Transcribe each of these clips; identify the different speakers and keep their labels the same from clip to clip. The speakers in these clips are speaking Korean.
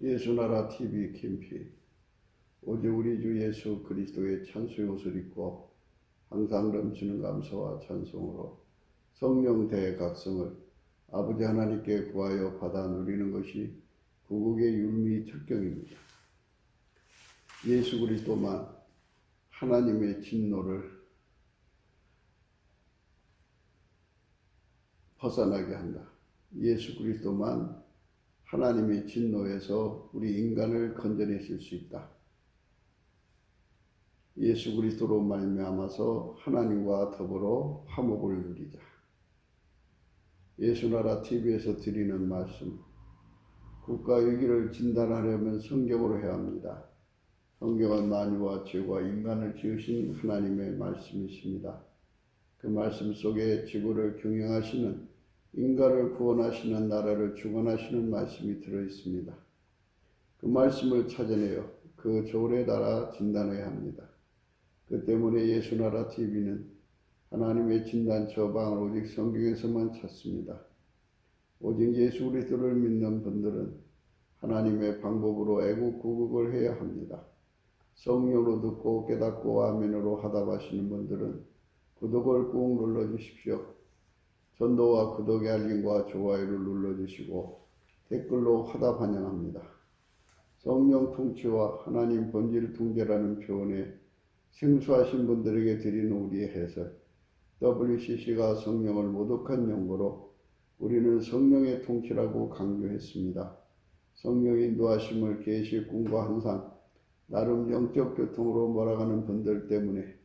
Speaker 1: 예수나라 TV 캠페인 오직 우리 주 예수 그리스도의 찬수의 옷을 입고 항상 넘치는 감사와 찬송으로 성령 대각성을 아버지 하나님께 구하여 받아 누리는 것이 구국의 율미 철경입니다. 예수 그리스도만 하나님의 진노를 벗어나게 한다. 예수 그리스도만 하나님의 진노에서 우리 인간을 건져내실 수 있다. 예수 그리스도로 말미암아서 하나님과 더불어 화목을 누리자. 예수나라 TV에서 드리는 말씀, 국가 위기를 진단하려면 성경으로 해야 합니다. 성경은 만유와 죄와 인간을 지으신 하나님의 말씀이십니다. 그 말씀 속에 지구를 경영하시는, 인간을 구원하시는, 나라를 주관하시는 말씀이 들어있습니다. 그 말씀을 찾아내어 그 조례에 따라 진단해야 합니다. 그 때문에 예수나라 TV는 하나님의 진단 처방을 오직 성경에서만 찾습니다. 오직 예수 그리스도를 믿는 분들은 하나님의 방법으로 애국구국을 해야 합니다. 성령으로 듣고 깨닫고 아멘으로 하답하시는 분들은 구독을 꾹 눌러주십시오. 전도와 구독의 알림과 좋아요를 눌러주시고 댓글로 화답 환영합니다. 성령 통치와 하나님 본질 통제라는 표현에 생소하신 분들에게 드리는 우리의 해설, WCC가 성령을 모독한 용어로 우리는 성령의 통치라고 강조했습니다. 성령의 인도하심을 계시 꿈과 환상, 나름 영적 교통으로 몰아가는 분들 때문에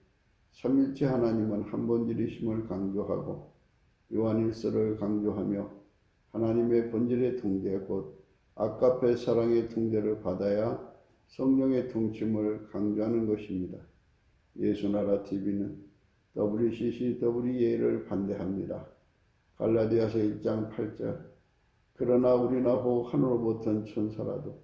Speaker 1: 삼일체 하나님은 한 본질이심을 강조하고 요한일서를 강조하며 하나님의 본질의 통제 곧 아가페 사랑의 통제를 받아야 성령의 통치임을 강조하는 것입니다. 예수나라 TV는 WCC, WEA를 반대합니다. 갈라디아서 1장 8절 그러나 우리나 혹 하늘로부터 천사라도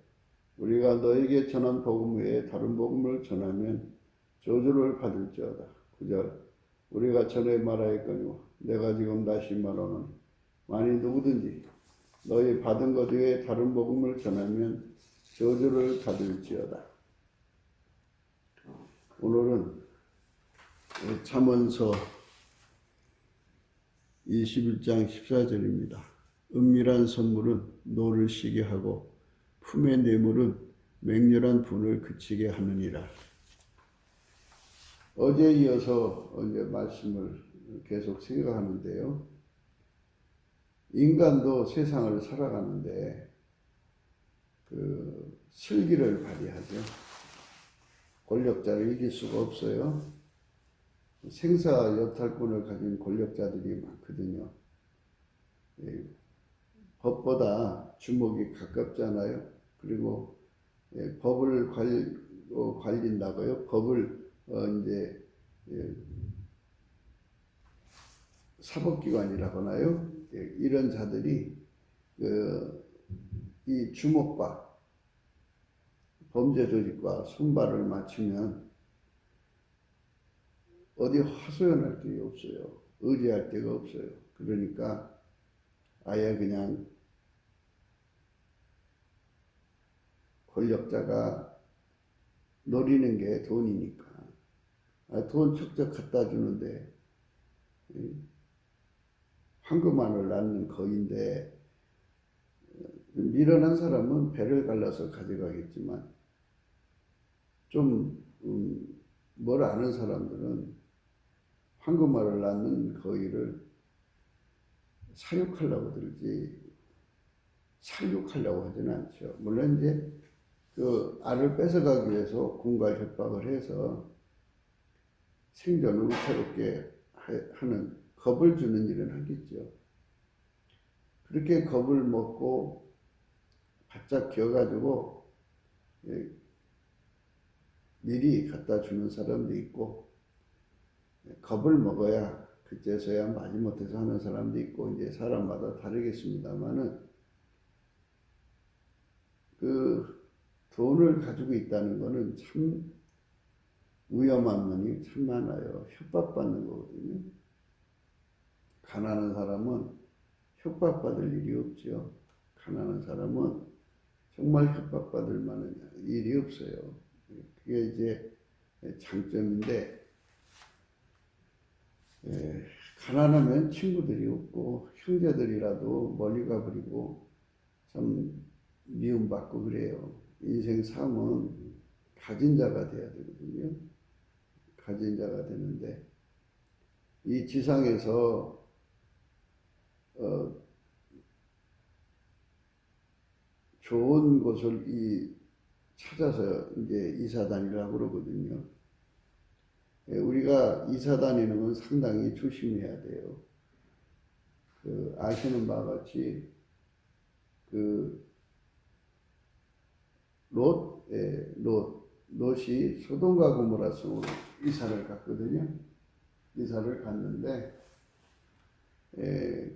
Speaker 1: 우리가 너에게 전한 복음 외에 다른 복음을 전하면 저주를 받을지어다. 9절 우리가 전에 말하였거니와 내가 지금 다시 말하노니 만일 누구든지 너희 받은 것 외에 다른 복음을 전하면 저주를 받을지어다. 오늘은 잠언서 21장 14절입니다. 은밀한 선물은 노를 쉬게 하고 품의 뇌물은 맹렬한 분을 그치게 하느니라. 어제에 이어서 말씀을 계속 생각하는데요. 인간도 세상을 살아가는데 그 슬기를 발휘하죠. 권력자를 이길 수가 없어요. 생사 여탈권을 가진 권력자들이 많거든요. 법보다 주먹이 가깝잖아요. 그리고 법을 관린다고요. 법을 이제 사법기관이라고 하나요? 이런 자들이 이 주먹과 범죄 조직과 손발을 맞추면 어디 하소연할 데가 없어요. 의지할 데가 없어요. 그러니까 아예 그냥 권력자가 노리는 게 돈이니까 돈 척척 갖다 주는데 황금알을 낳는 거인데 미련한 사람은 배를 갈라서 가져가겠지만 좀 뭘 아는 사람들은 황금알을 낳는 거위를 사육하려고 들지 살육하려고 하지는 않죠. 물론 이제 그 알을 뺏어가기 위해서 공갈 협박을 해서 생존을 위태롭게 하는 겁을 주는 일은 하겠죠. 그렇게 겁을 먹고 바짝 기어가지고 미리 갖다 주는 사람도 있고 겁을 먹어야 그때서야 마지못해서 하는 사람도 있고 이제 사람마다 다르겠습니다만은 그 돈을 가지고 있다는 거는 참 위험한 면이 참 많아요. 협박받는 거거든요. 가난한 사람은 협박받을 일이 없죠. 가난한 사람은 정말 협박받을 만한 일이 없어요. 그게 이제 장점인데, 가난하면 친구들이 없고 형제들이라도 멀리 가버리고 참 미움받고 그래요. 인생 삶은 가진 자가 돼야 되거든요. 가진 자가 되는데 이 지상에서 좋은 곳을 찾아서 이제 이사 다니려고 그러거든요. 우리가 이사 다니는 건 상당히 조심해야 돼요. 아시는 바와 같이 롯이 소돔과 고모라 성으로 이사를 갔거든요. 이사를 갔는데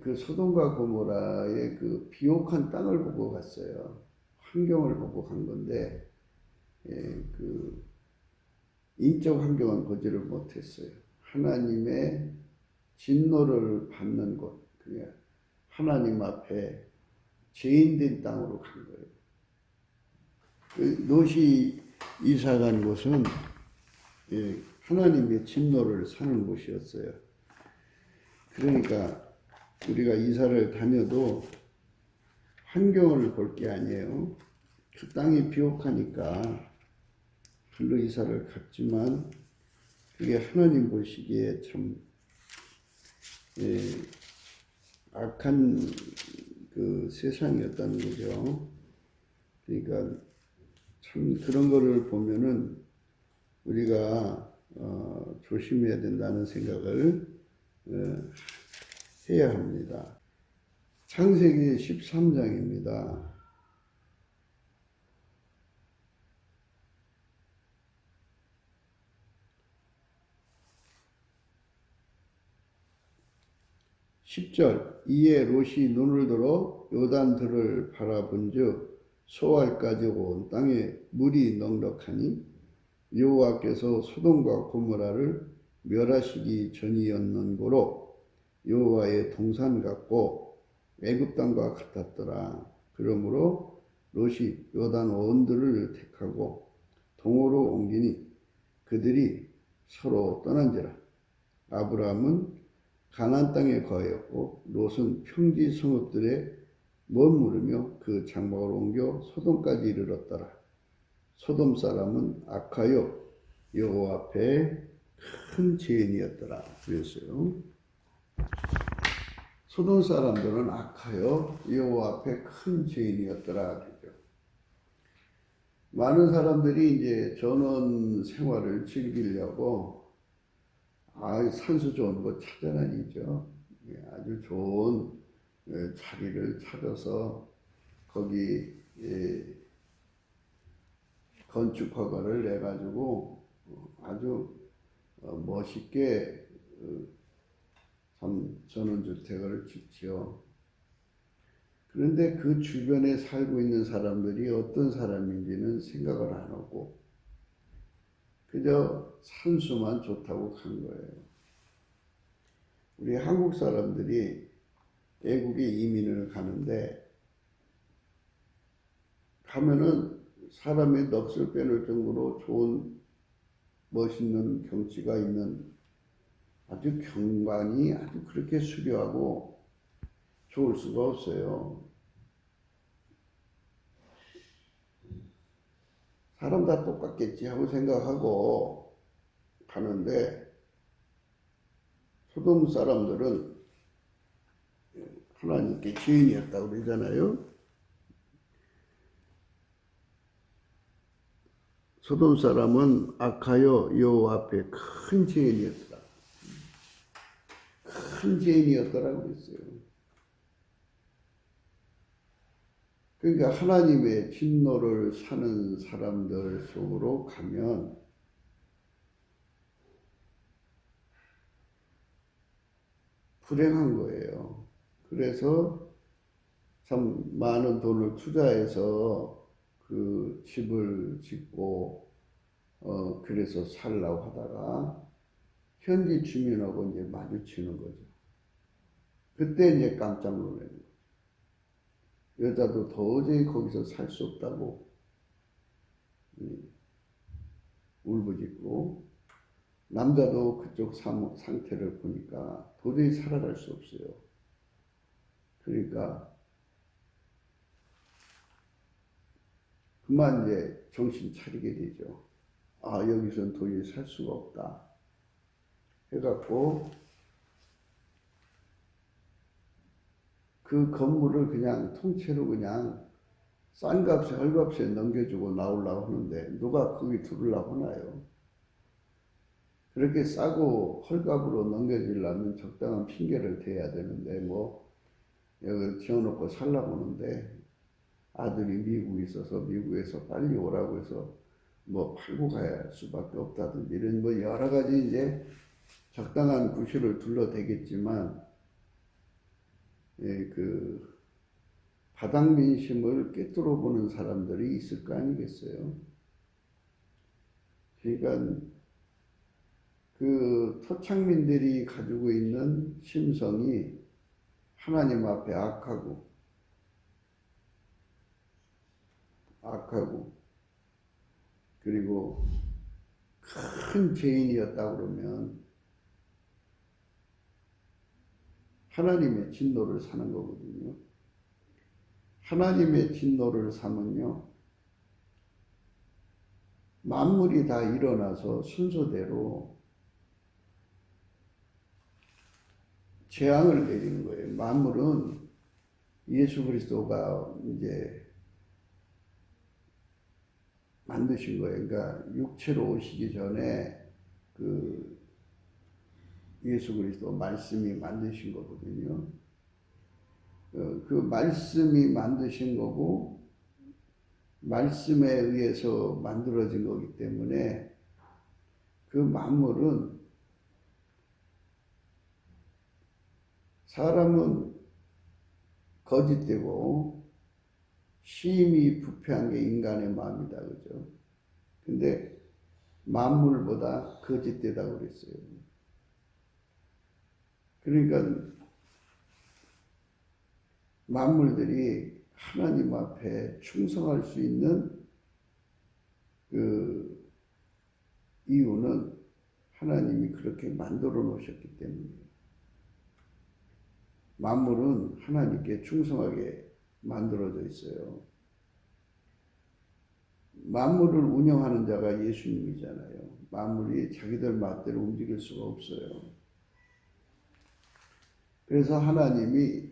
Speaker 1: 그 소돔과 고모라의 그 비옥한 땅을 보고 갔어요. 환경을 보고 간 건데 그 인적 환경은 보지를 못했어요. 하나님의 진노를 받는 곳, 그게 하나님 앞에 죄인된 땅으로 간 거예요. 롯이 이사 간 곳은 하나님의 진노를 사는 곳이었어요. 그러니까 우리가 이사를 다녀도 환경을 볼 게 아니에요. 그 땅이 비옥하니까 글로 이사를 갔지만 그게 하나님 보시기에 참 악한 그 세상이었다는 거죠. 그러니까 참 그런 거를 보면은 우리가 조심해야 된다는 생각을 해야 합니다. 창세기 13장입니다. 10절 이에 롯이 눈을 들어 요단들을 바라본즉 소알까지 온 땅에 물이 넉넉하니 여호와께서 소돔과 고모라를 멸하시기 전이었는고로 여호와의 동산 같고 애굽 땅과 같았더라. 그러므로 롯이 요단 원들을 택하고 동으로 옮기니 그들이 서로 떠난지라. 아브라함은 가나안 땅에 거하였고 롯은 평지 성읍들에 머무르며 그 장막을 옮겨 소돔까지 이르렀더라. 소돔 사람은 악하여 여호와 앞에 큰 죄인이었더라. 그랬어요. 소돔 사람들은 악하여 여호와 앞에 큰 죄인이었더라. 그죠. 많은 사람들이 이제 전원 생활을 즐기려고 산수 좋은 곳 찾아다니죠. 아주 좋은 자리를 찾아서 거기 건축 허가를 내가지고 아주 멋있게 전원주택을 짓죠. 그런데 그 주변에 살고 있는 사람들이 어떤 사람인지는 생각을 안 하고 그저 산수만 좋다고 간 거예요. 우리 한국 사람들이 외국에 이민을 가는데 가면은 사람의 넋을 빼놓을 정도로 좋은 멋있는 경치가 있는 아주 경관이 아주 그렇게 수려하고 좋을 수가 없어요. 사람 다 똑같겠지 하고 생각하고 가는데 소돔 사람들은 하나님께 죄인이었다고 그러잖아요. 소돔 사람은 악하여 여호와 앞에 큰 죄인이었더라. 큰 죄인이었더라고 그랬어요. 그러니까 하나님의 진노를 사는 사람들 속으로 가면 불행한 거예요. 그래서 참 많은 돈을 투자해서 그 집을 짓고 그래서 살라고 하다가 현지 주민하고 이제 마주치는 거죠. 그때 이제 깜짝 놀라는 거죠. 여자도 도저히 거기서 살 수 없다고 울부짖고, 남자도 그쪽 상태를 보니까 도저히 살아갈 수 없어요. 그러니까 그만 이제 정신 차리게 되죠. 아, 여기서는 도저히 살 수가 없다 해갖고 그 건물을 그냥 통째로 그냥 싼 값에 헐값에 넘겨주고 나오려고 하는데 누가 거기 들으려고 하나요? 그렇게 싸고 헐값으로 넘겨주려면 적당한 핑계를 대야 되는데 뭐 여기 지어놓고 살라고 하는데 아들이 미국에 있어서 미국에서 빨리 오라고 해서 뭐 팔고 가야 할 수밖에 없다든지 이런 뭐 여러 가지 이제 적당한 구실을 둘러대겠지만 그 바닥 민심을 꿰뚫어 보는 사람들이 있을 거 아니겠어요? 그러니까 그 토착민들이 가지고 있는 심성이 하나님 앞에 악하고 그리고 큰 죄인이었다 그러면 하나님의 진노를 사는 거거든요. 하나님의 진노를 사면요, 만물이 다 일어나서 순서대로 재앙을 내리는 거예요. 만물은 예수 그리스도가 이제 만드신 거예요. 그러니까 육체로 오시기 전에 그 예수 그리스도 말씀이 만드신 거거든요. 그 말씀이 만드신 거고 말씀에 의해서 만들어진 거기 때문에 그 만물은 사람은 거짓되고 심히 부패한 게 인간의 마음이다, 그죠? 근데 만물보다 거짓되다고 그랬어요. 그러니까 만물들이 하나님 앞에 충성할 수 있는 그 이유는 하나님이 그렇게 만들어 놓으셨기 때문이에요. 만물은 하나님께 충성하게 만들어져 있어요. 만물을 운영하는 자가 예수님이잖아요. 만물이 자기들 마음대로 움직일 수가 없어요. 그래서 하나님이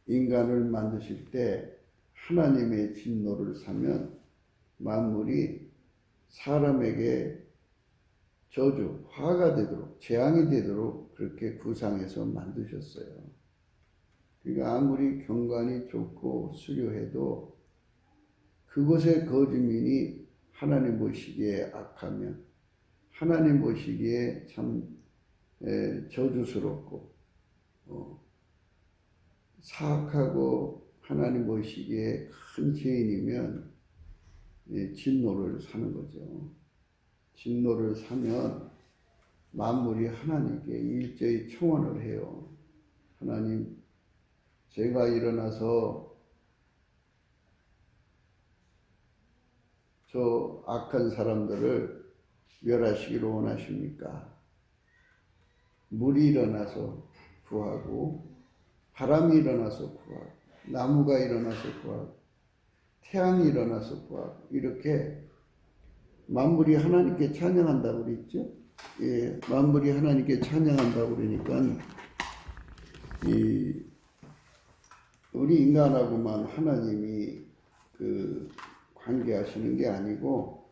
Speaker 1: 인간을 만드실 때 하나님의 진노를 사면 만물이 사람에게 저주, 화가 되도록, 재앙이 되도록 그렇게 구상해서 만드셨어요. 그러니까 아무리 경관이 좋고 수려해도 그곳의 거주민이 하나님 보시기에 악하면 하나님 보시기에 참 저주스럽고 사악하고 하나님 보시기에 큰 죄인이면 진노를 사는 거죠. 진노를 사면 만물이 하나님께 일제히 청원을 해요. 하나님, 제가 일어나서 저 악한 사람들을 멸하시기를 원하십니까? 물이 일어나서 구하고 바람이 일어나서 구하고 나무가 일어나서 구하고 태양이 일어나서 구하고 이렇게 만물이 하나님께 찬양한다고 그랬죠? 예, 만물이 하나님께 찬양한다고 그러니까 우리 인간하고만 하나님이 그 관계하시는 게 아니고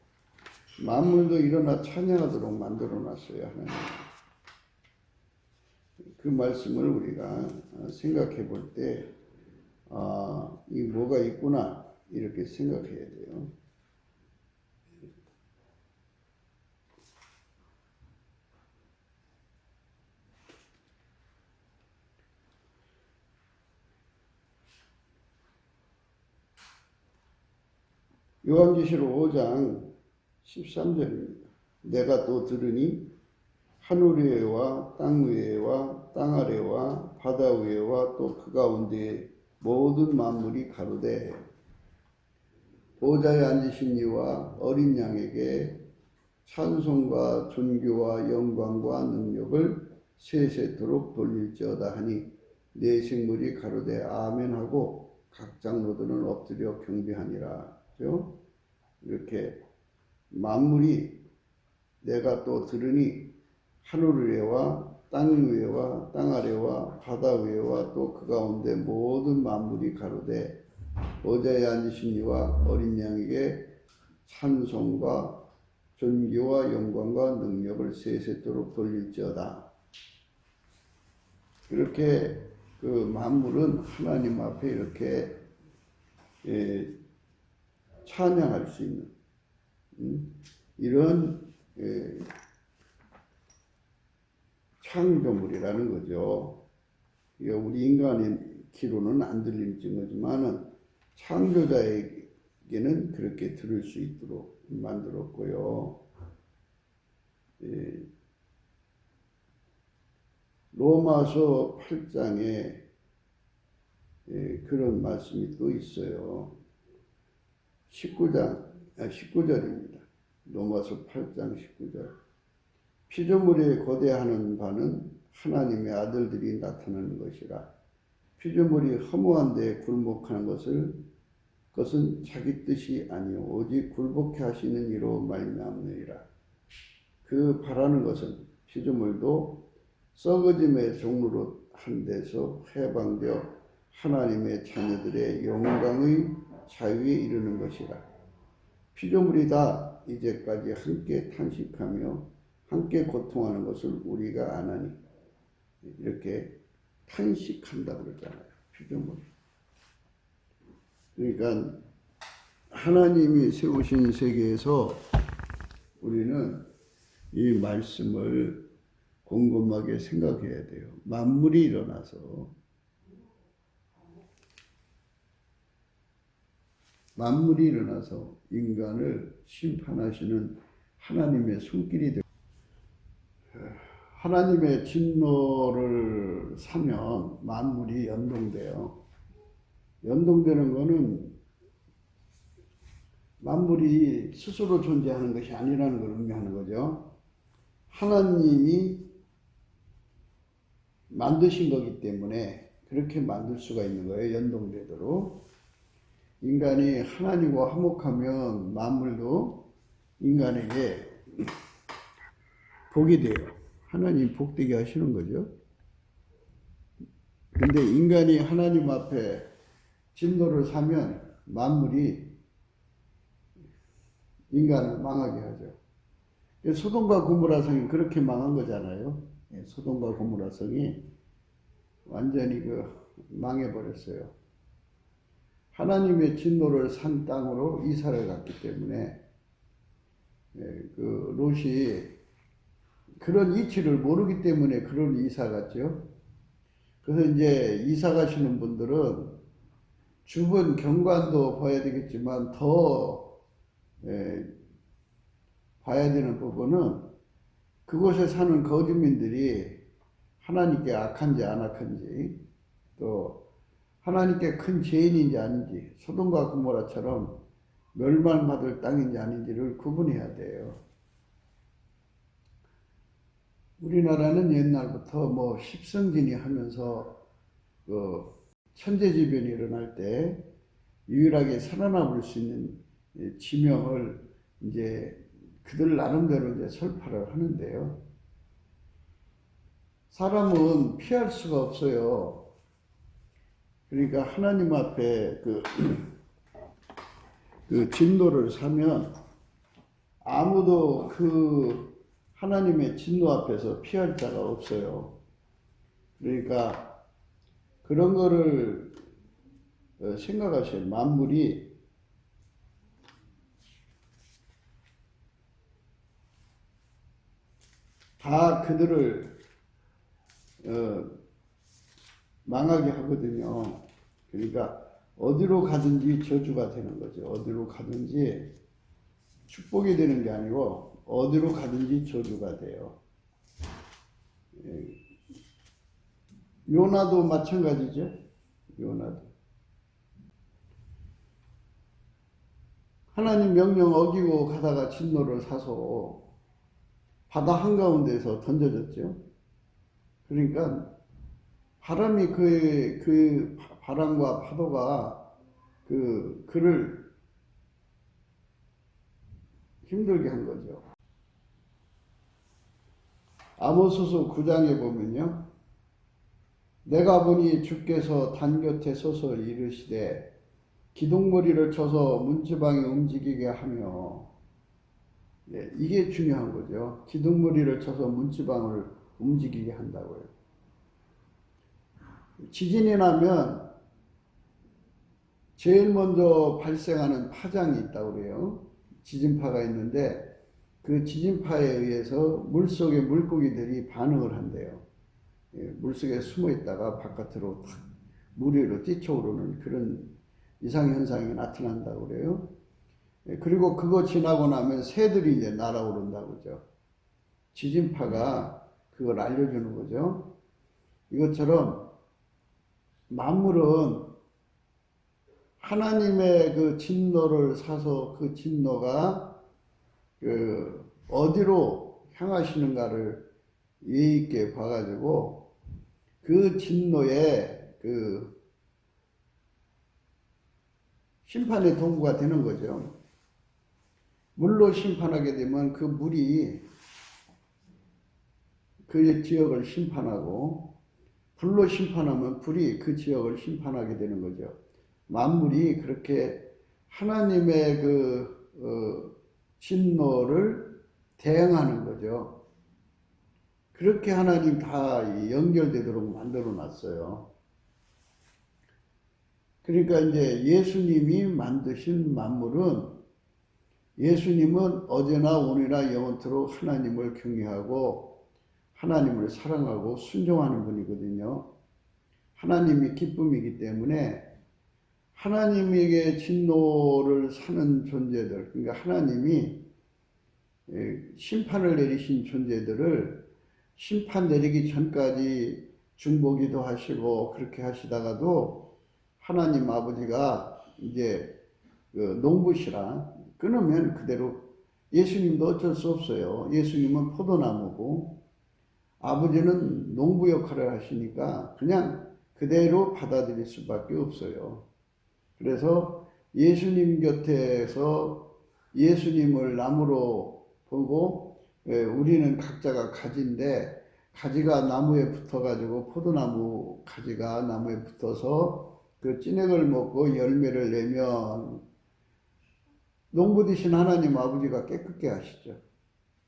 Speaker 1: 만물도 일어나 찬양하도록 만들어 놨어요, 하나님. 그 말씀을 우리가 생각해 볼 때, 이 뭐가 있구나, 이렇게 생각해야 돼요. 요한계시록 5장 13절입니다. 내가 또 들으니 하늘 위에와 땅 위에와 땅 아래와 바다 위에와 또 그 가운데에 모든 만물이 가로되 보좌에 앉으신 이와 어린 양에게 찬송과 존귀와 영광과 능력을 세세토록 돌릴지어다 하니 네 생물이 가로되 아멘 하고 각 장로들은 엎드려 경배하니라. 그죠? 이렇게 만물이 내가 또 들으니 하늘 위에와 땅 위에와 땅 아래와 바다 위에와 또 그 가운데 모든 만물이 가로되 보좌에 앉으신 이와 어린 양에게 찬송과 존귀와 영광과 능력을 세세토록 돌릴지어다. 이렇게 그 만물은 하나님 앞에 이렇게 찬양할 수 있는 이런 창조물이라는 거죠. 우리 인간의 귀로는 안 들리는 거지만은 창조자에게는 그렇게 들을 수 있도록 만들었고요. 로마서 8장에 그런 말씀이 또 있어요. 19절입니다. 로마서 8장 19절. 피조물에 고대하는 바는 하나님의 아들들이 나타나는 것이라. 피조물이 허무한 데 굴복하는 그것은 자기 뜻이 아니요 오직 굴복해 하시는 이로 말미암느니라. 그 바라는 것은 피조물도 썩어짐의 종로로 한 데서 해방되어 하나님의 자녀들의 영광의 자유에 이르는 것이라. 피조물이 다 이제까지 함께 탄식하며 함께 고통하는 것을 우리가 아나니. 이렇게 탄식한다고 그러잖아요. 피조물이. 그러니까 하나님이 세우신 세계에서 우리는 이 말씀을 곰곰하게 생각해야 돼요. 만물이 일어나서 인간을 심판하시는 하나님의 손길이 되고, 하나님의 진노를 사면 만물이 연동돼요. 연동되는 거는 만물이 스스로 존재하는 것이 아니라는 걸 의미하는 거죠. 하나님이 만드신 거기 때문에 그렇게 만들 수가 있는 거예요. 연동되도록. 인간이 하나님과 화목하면 만물도 인간에게 복이 돼요. 하나님 복되게 하시는 거죠. 근데 인간이 하나님 앞에 진노를 사면 만물이 인간을 망하게 하죠. 소돔과 고모라 성이 그렇게 망한 거잖아요. 소돔과 고모라 성이 완전히 망해버렸어요. 하나님의 진노를 산 땅으로 이사를 갔기 때문에 롯이 그런 이치를 모르기 때문에 그런 이사 갔죠. 그래서 이제 이사 가시는 분들은 주변 경관도 봐야 되겠지만 더 봐야 되는 부분은 그곳에 사는 거주민들이 하나님께 악한지 안 악한지, 또 하나님께 큰 죄인인지 아닌지, 소돔과 고모라처럼 멸망받을 땅인지 아닌지를 구분해야 돼요. 우리나라는 옛날부터 십성진이 하면서 천재지변이 일어날 때 유일하게 살아남을 수 있는 지명을 이제 그들 나름대로 이제 설파를 하는데요. 사람은 피할 수가 없어요. 그러니까 하나님 앞에 그 진노를 사면 아무도 하나님의 진노 앞에서 피할 자가 없어요. 그러니까 그런 거를 생각하셔요. 만물이 다 그들을 망하게 하거든요. 그러니까 어디로 가든지 저주가 되는 거죠. 어디로 가든지 축복이 되는 게 아니고 어디로 가든지 저주가 돼요. 요나도 마찬가지죠. 요나도. 하나님 명령 어기고 가다가 진노를 사서 바다 한가운데서 던져졌죠. 그러니까 바람이 그 바람과 파도가 그를 힘들게 한 거죠. 아모스서 9장에 보면요. 내가 보니 주께서 단 곁에 서서 이르시되 기둥머리를 쳐서 문지방이 움직이게 하며, 네, 이게 중요한 거죠. 기둥머리를 쳐서 문지방을 움직이게 한다고요. 지진이 나면 제일 먼저 발생하는 파장이 있다고 그래요. 지진파가 있는데 그 지진파에 의해서 물속의 물고기들이 반응을 한대요. 물속에 숨어 있다가 바깥으로 탁 물 위로 뛰쳐오르는 그런 이상현상이 나타난다고 그래요. 그리고 그거 지나고 나면 새들이 이제 날아오른다고 그러죠. 지진파가 그걸 알려주는 거죠. 이것처럼 만물은 하나님의 그 진노를 사서 그 진노가 어디로 향하시는가를 예의 있게 봐가지고 그 진노의 심판의 도구가 되는 거죠. 물로 심판하게 되면 그 물이 그 지역을 심판하고, 불로 심판하면 불이 그 지역을 심판하게 되는 거죠. 만물이 그렇게 하나님의 진노를 대응하는 거죠. 그렇게 하나님 다 연결되도록 만들어 놨어요. 그러니까 이제 예수님이 만드신 만물은, 예수님은 어제나 오늘이나 영원토록 하나님을 경외하고 하나님을 사랑하고 순종하는 분이거든요. 하나님이 기쁨이기 때문에 하나님에게 진노를 사는 존재들, 그러니까 하나님이 심판을 내리신 존재들을 심판 내리기 전까지 중보기도 하시고 그렇게 하시다가도 하나님 아버지가 이제 농부시라 끊으면 그대로, 예수님도 어쩔 수 없어요. 예수님은 포도나무고 아버지는 농부 역할을 하시니까 그냥 그대로 받아들일 수밖에 없어요. 그래서 예수님 곁에서 예수님을 나무로 보고, 우리는 각자가 가지인데 가지가 나무에 붙어가지고 포도나무 가지가 나무에 붙어서 그 찐액을 먹고 열매를 내면 농부 되신 하나님 아버지가 깨끗게 하시죠.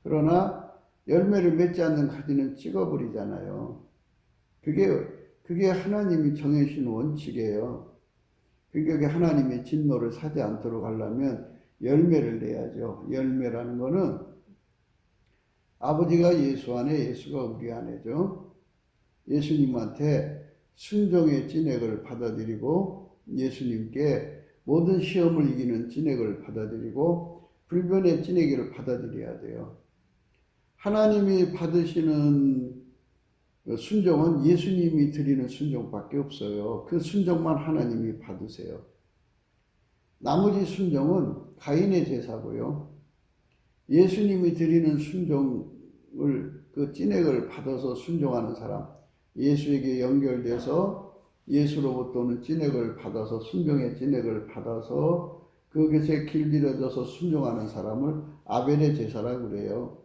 Speaker 1: 그러나 열매를 맺지 않는 가지는 찍어버리잖아요. 그게 하나님이 정해주신 원칙이에요. 그게 하나님의 진노를 사지 않도록 하려면 열매를 내야죠. 열매라는 거는 아버지가 예수 안에, 예수가 우리 안에죠. 예수님한테 순종의 찐액을 받아들이고 예수님께 모든 시험을 이기는 찐액을 받아들이고 불변의 찐액을 받아들여야 돼요. 하나님이 받으시는 순종은 예수님이 드리는 순종밖에 없어요. 그 순종만 하나님이 받으세요. 나머지 순종은 가인의 제사고요. 예수님이 드리는 순종을, 그 찐액을 받아서 순종하는 사람, 예수에게 연결돼서 예수로부터 오는 찐액을 받아서, 순종의 찐액을 받아서 그것에 길들여져서 순종하는 사람을 아벨의 제사라고 그래요.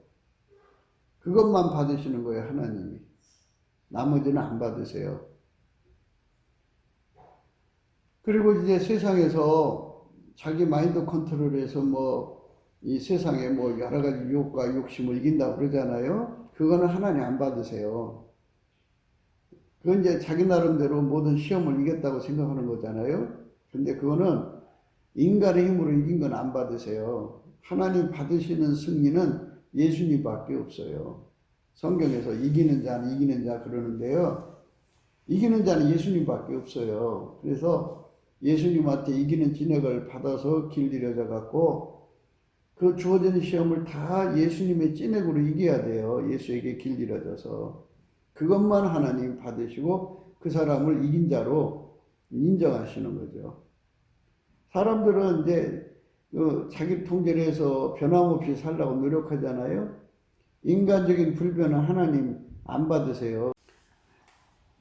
Speaker 1: 그것만 받으시는 거예요, 하나님이. 나머지는 안 받으세요. 그리고 이제 세상에서 자기 마인드 컨트롤해서 이 세상에 여러 가지 유혹과 욕심을 이긴다고 그러잖아요. 그거는 하나님 안 받으세요. 그건 이제 자기 나름대로 모든 시험을 이겼다고 생각하는 거잖아요. 근데 그거는 인간의 힘으로 이긴 건 안 받으세요. 하나님 받으시는 승리는 예수님밖에 없어요. 성경에서 이기는 자 그러는데요. 이기는 자는 예수님밖에 없어요. 그래서 예수님한테 이기는 진액을 받아서 길들여져 갖고 그 주어진 시험을 다 예수님의 찐액으로 이겨야 돼요. 예수에게 길들여져서. 그것만 하나님 받으시고 그 사람을 이긴 자로 인정하시는 거죠. 사람들은 이제 자기 통제를 해서 변함없이 살라고 노력하잖아요. 인간적인 불변은 하나님 안 받으세요.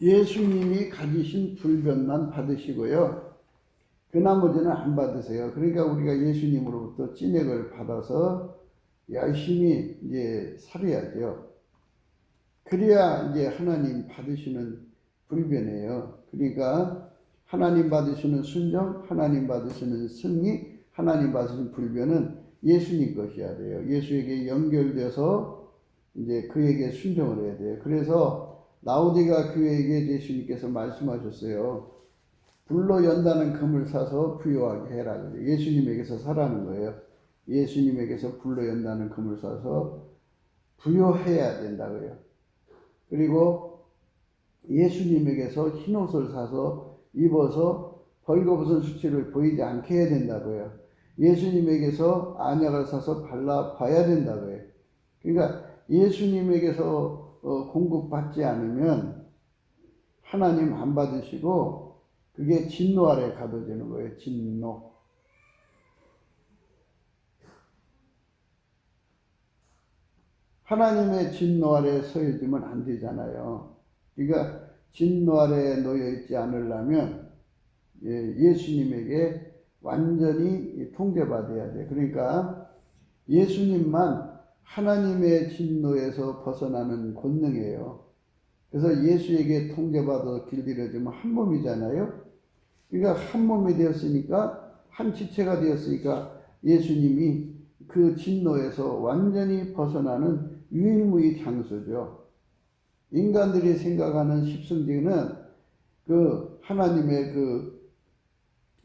Speaker 1: 예수님이 가지신 불변만 받으시고요. 그 나머지는 안 받으세요. 그러니까 우리가 예수님으로부터 찐액을 받아서 열심히 이제 살아야죠. 그래야 이제 하나님 받으시는 불변이에요. 그러니까 하나님 받으시는 순종, 하나님 받으시는 승리, 하나님 받으시는 불변은 예수님 것이어야 돼요. 예수에게 연결돼서 이제 그에게 순종을 해야 돼요. 그래서 라오디가 교회에게 예수님께서 말씀하셨어요. 불로 연다는 금을 사서 부요하게 해라. 예수님에게서 사라는 거예요. 예수님에게서 불로 연다는 금을 사서 부요해야 된다고요. 그리고 예수님에게서 흰옷을 사서 입어서 벌거벗은 수치를 보이지 않게 해야 된다고요. 예수님에게서 안약을 사서 발라봐야 된다고요. 그러니까 예수님에게서 공급받지 않으면 하나님 안 받으시고 그게 진노 아래 가둬지는 거예요. 진노. 하나님의 진노 아래 서 있으면 안 되잖아요. 그러니까 진노 아래 놓여 있지 않으려면 예수님에게 완전히 통제받아야 돼. 그러니까 예수님만 하나님의 진노에서 벗어나는 권능이에요. 그래서 예수에게 통제받아 길들여지면 한 몸이잖아요. 그러니까 한 몸이 되었으니까 한 지체가 되었으니까 예수님이 그 진노에서 완전히 벗어나는 유일무이 장소죠. 인간들이 생각하는 십승지는 그 하나님의 그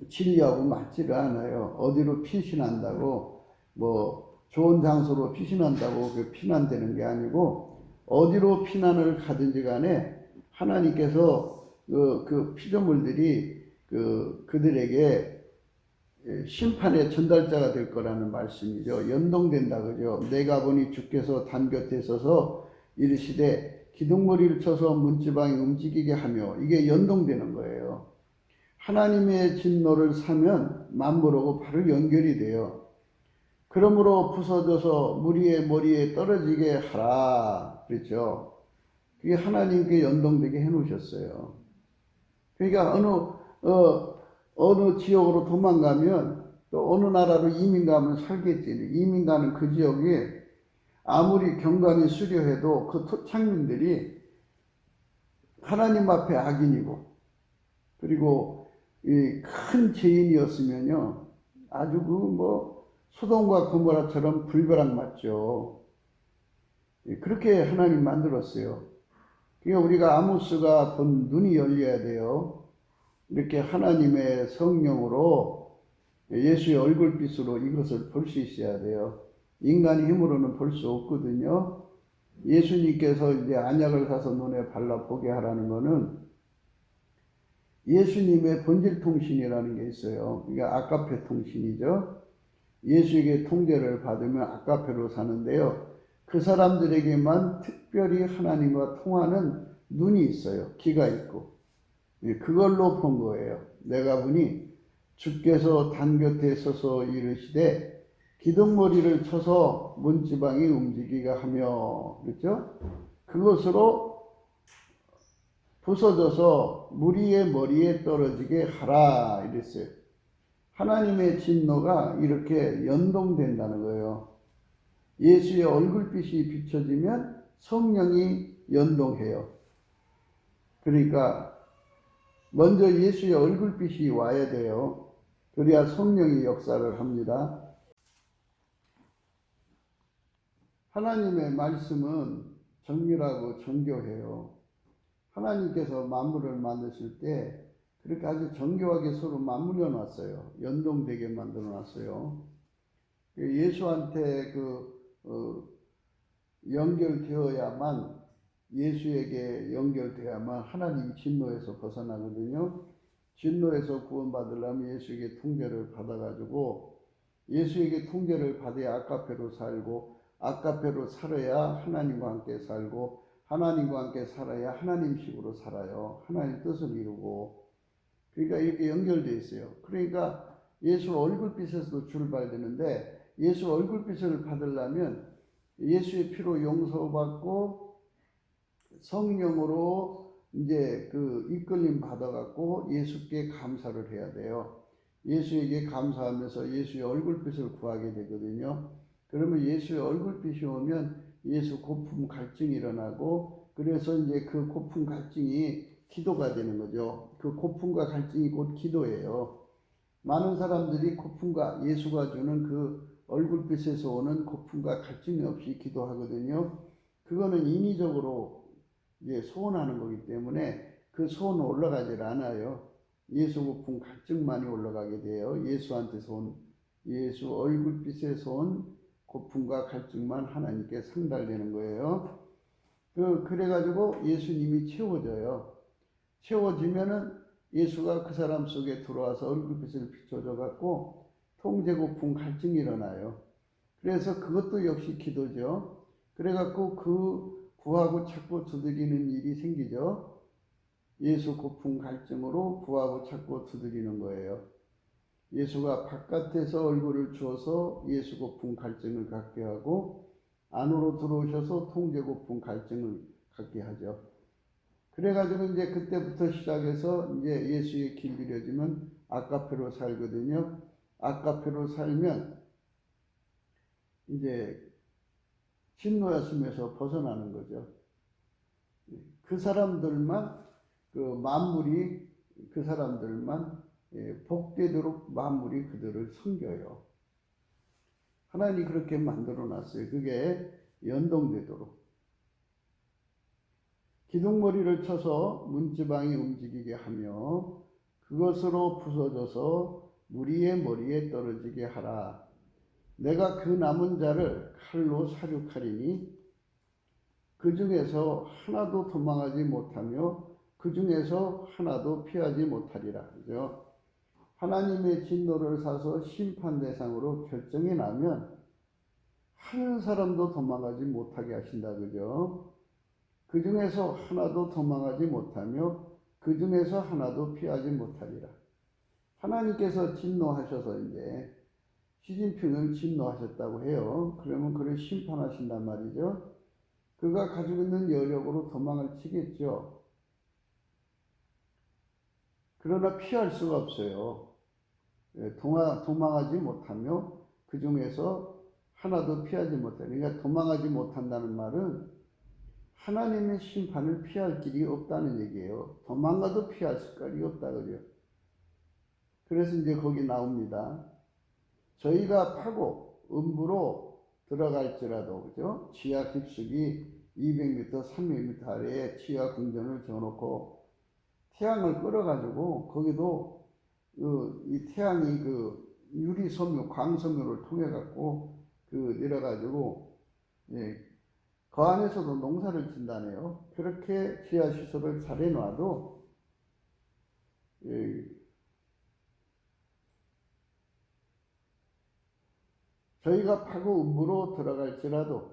Speaker 1: 진리하고 맞지를 않아요. 어디로 피신한다고 뭐 좋은 장소로 피신한다고 그 피난되는 게 아니고 어디로 피난을 가든지 간에 하나님께서 그 피조물들이 그들에게 심판의 전달자가 될 거라는 말씀이죠. 연동된다 그죠. 내가 보니 주께서 단 곁에 서서 이르시되 기둥머리를 쳐서 문지방이 움직이게 하며 이게 연동되는 거예요. 하나님의 진노를 사면 만물하고 바로 연결이 돼요. 그러므로 부서져서 무리의 머리에 떨어지게 하라 그랬죠. 그게 하나님께 연동되게 해놓으셨어요. 그러니까 어느 지역으로 도망가면 또 어느 나라로 이민 가면 살겠지. 이민 가는 그 지역에 아무리 경관이 수려해도 그 토착민들이 하나님 앞에 악인이고 그리고 큰 죄인이었으면요 아주 소돔과 고모라처럼 불벼락 맞죠. 그렇게 하나님 만들었어요. 그러니까 우리가 아모스가 본 눈이 열려야 돼요. 이렇게 하나님의 성령으로 예수의 얼굴빛으로 이것을 볼 수 있어야 돼요. 인간의 힘으로는 볼 수 없거든요. 예수님께서 이제 안약을 사서 눈에 발라 보게 하라는 것은 예수님의 본질 통신이라는 게 있어요. 그러니까 아카페 통신이죠. 예수에게 통제를 받으면 아카페로 사는데요. 그 사람들에게만 특별히 하나님과 통하는 눈이 있어요. 귀가 있고. 그걸로 본 거예요. 내가 보니 주께서 단 곁에 서서 이르시되 기둥머리를 쳐서 문지방이 움직이게 하며 그렇죠? 그것으로 부서져서 무리의 머리에 떨어지게 하라 이랬어요. 하나님의 진노가 이렇게 연동된다는 거예요. 예수의 얼굴빛이 비춰지면 성령이 연동해요. 그러니까 먼저 예수의 얼굴빛이 와야 돼요. 그래야 성령이 역사를 합니다. 하나님의 말씀은 정밀하고 정교해요. 하나님께서 만물을 만드실 때 그렇게 아주 정교하게 서로 맞물려 놨어요. 연동되게 만들어 놨어요. 예수한테 연결되어야만 예수에게 연결되어야만 하나님 진노에서 벗어나거든요. 진노에서 구원받으려면 예수에게 통제를 받아가지고 예수에게 통제를 받아야 아카페로 살고 아카페로 살아야 하나님과 함께 살고 하나님과 함께 살아야 하나님식으로 살아요. 하나님 뜻을 이루고 그러니까 이렇게 연결되어 있어요. 그러니까 예수 얼굴빛에서도 출발되는데, 예수 얼굴빛을 받으려면 예수의 피로 용서받고 성령으로 이제 그 이끌림 받아갖고 예수께 감사를 해야 돼요. 예수에게 감사하면서 예수의 얼굴빛을 구하게 되거든요. 그러면 예수의 얼굴빛이 오면 예수 고품 갈증이 일어나고, 그래서 이제 그 고품 갈증이 기도가 되는 거죠. 그 고품과 갈증이 곧 기도예요. 많은 사람들이 고품과 예수가 주는 그 얼굴빛에서 오는 고품과 갈증이 없이 기도하거든요. 그거는 인위적으로 이제 소원하는 거기 때문에 그 소원은 올라가질 않아요. 예수 고품 갈증만이 올라가게 돼요. 예수한테서 온, 예수 얼굴빛에서 온 고품과 갈증만 하나님께 상달되는 거예요. 그래가지고 예수님이 채워져요. 채워지면은 예수가 그 사람 속에 들어와서 얼굴빛을 비춰줘 갖고 통제고품 갈증이 일어나요. 그래서 그것도 역시 기도죠. 그래갖고 그 구하고 찾고 두드리는 일이 생기죠. 예수 고품 갈증으로 구하고 찾고 두드리는 거예요. 예수가 바깥에서 얼굴을 주어서 예수 고품 갈증을 갖게 하고, 안으로 들어오셔서 통제 고품 갈증을 갖게 하죠. 그래가지고 이제 그때부터 시작해서 이제 예수의 길 들여지면 아까페로 살거든요. 아까페로 살면 이제 진노였음에서 벗어나는 거죠. 그 사람들만, 그 만물이 그 사람들만 복되도록 만물이 그들을 섬겨요. 하나님이 그렇게 만들어 놨어요. 그게 연동되도록. 기둥머리를 쳐서 문지방이 움직이게 하며 그것으로 부서져서 무리의 머리에 떨어지게 하라. 내가 그 남은 자를 칼로 사륙하리니 그 중에서 하나도 도망하지 못하며 그 중에서 하나도 피하지 못하리라. 그죠? 하나님의 진노를 사서 심판 대상으로 결정이 나면 한 사람도 도망하지 못하게 하신다. 그죠? 그 중에서 하나도 도망하지 못하며 그 중에서 하나도 피하지 못하리라. 하나님께서 진노하셔서 이제 시진핑을 진노하셨다고 해요. 그러면 그를 심판하신단 말이죠. 그가 가지고 있는 여력으로 도망을 치겠죠. 그러나 피할 수가 없어요. 도망하지 못하며 그 중에서 하나도 피하지 못하리라. 그러니까 도망하지 못한다는 말은 하나님의 심판을 피할 길이 없다는 얘기예요. 도망가도 피할 길이 없다 그죠. 그래서 이제 거기 나옵니다. 저희가 파고 음부로 들어갈지라도, 그죠? 지하 깊숙이 200m, 300m 아래에 지하 궁전을 지어놓고 태양을 끌어가지고 거기도 이 태양이 그 유리 섬유, 광섬유를 통해 갖고 내려가지고 그 안에서도 농사를 짓다네요. 그렇게 지하 시설을 잘 해놔도 저희가 파고 음부로 들어갈지라도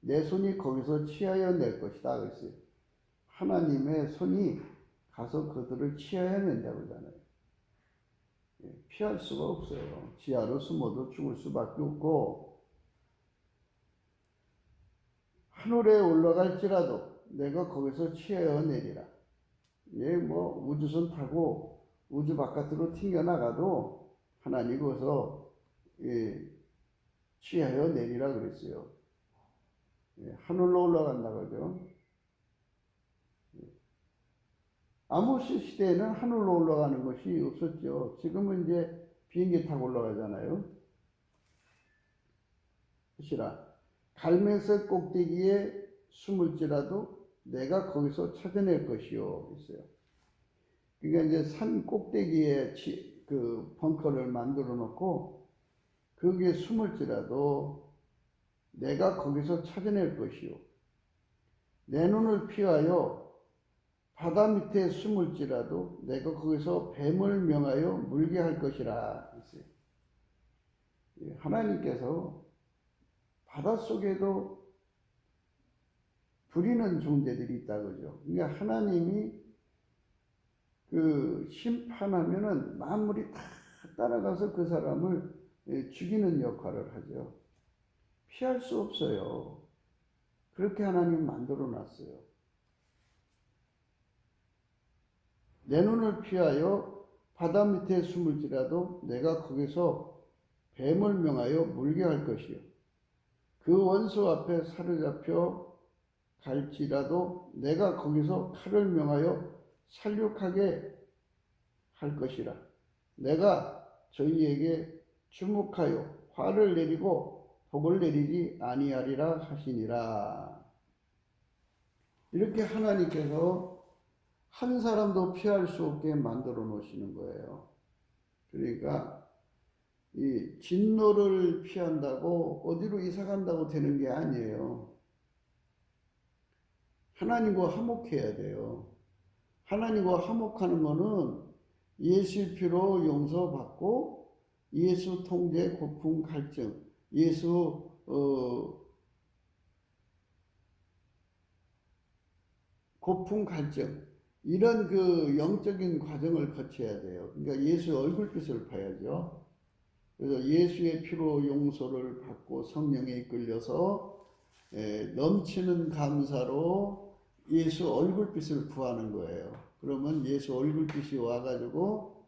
Speaker 1: 내 손이 거기서 취하여 낼 것이다 그랬어요. 하나님의 손이 가서 그들을 취하여 낸다고 그러잖아요. 피할 수가 없어요. 지하로 숨어도 죽을 수밖에 없고, 하늘에 올라갈지라도 내가 거기서 취하여 내리라. 뭐 우주선 타고 우주 바깥으로 튕겨나가도 하나님 거기서 취하여 내리라 그랬어요. 하늘로 올라간다 그러죠. 아모스 시대에는 하늘로 올라가는 것이 없었죠. 지금은 이제 비행기 타고 올라가잖아요. 시라 갈매석 꼭대기에 숨을지라도 내가 거기서 찾아낼 것이요. 있어요. 그러니까 이제 산 꼭대기에 그 벙커를 만들어 놓고 거기에 숨을지라도 내가 거기서 찾아낼 것이요. 내 눈을 피하여 바다 밑에 숨을지라도 내가 거기서 뱀을 명하여 물게 할 것이라 했어요. 하나님께서 바닷속에도 부리는 존재들이 있다 그죠. 그러니까 하나님이 그 심판하면은 만물이 다 따라가서 그 사람을 죽이는 역할을 하죠. 피할 수 없어요. 그렇게 하나님 만들어 놨어요. 내 눈을 피하여 바다 밑에 숨을지라도 내가 거기서 뱀을 명하여 물게 할 것이요. 그 원수 앞에 사로잡혀 갈지라도 내가 거기서 칼을 명하여 살육하게 할 것이라. 내가 저희에게 주목하여 화를 내리고 복을 내리지 아니하리라 하시니라. 이렇게 하나님께서 한 사람도 피할 수 없게 만들어 놓으시는 거예요. 그러니까 이 진노를 피한다고 어디로 이사 간다고 되는 게 아니에요. 하나님과 화목해야 돼요. 하나님과 화목하는 거는 예수 피로 용서받고 예수 통제, 고품, 갈증, 예수 고품, 갈증 이런 그 영적인 과정을 거쳐야 돼요. 그러니까 예수의 얼굴빛을 봐야죠. 그래서 예수의 피로 용서를 받고 성령에 이끌려서 넘치는 감사로 예수 얼굴빛을 구하는 거예요. 그러면 예수 얼굴빛이 와가지고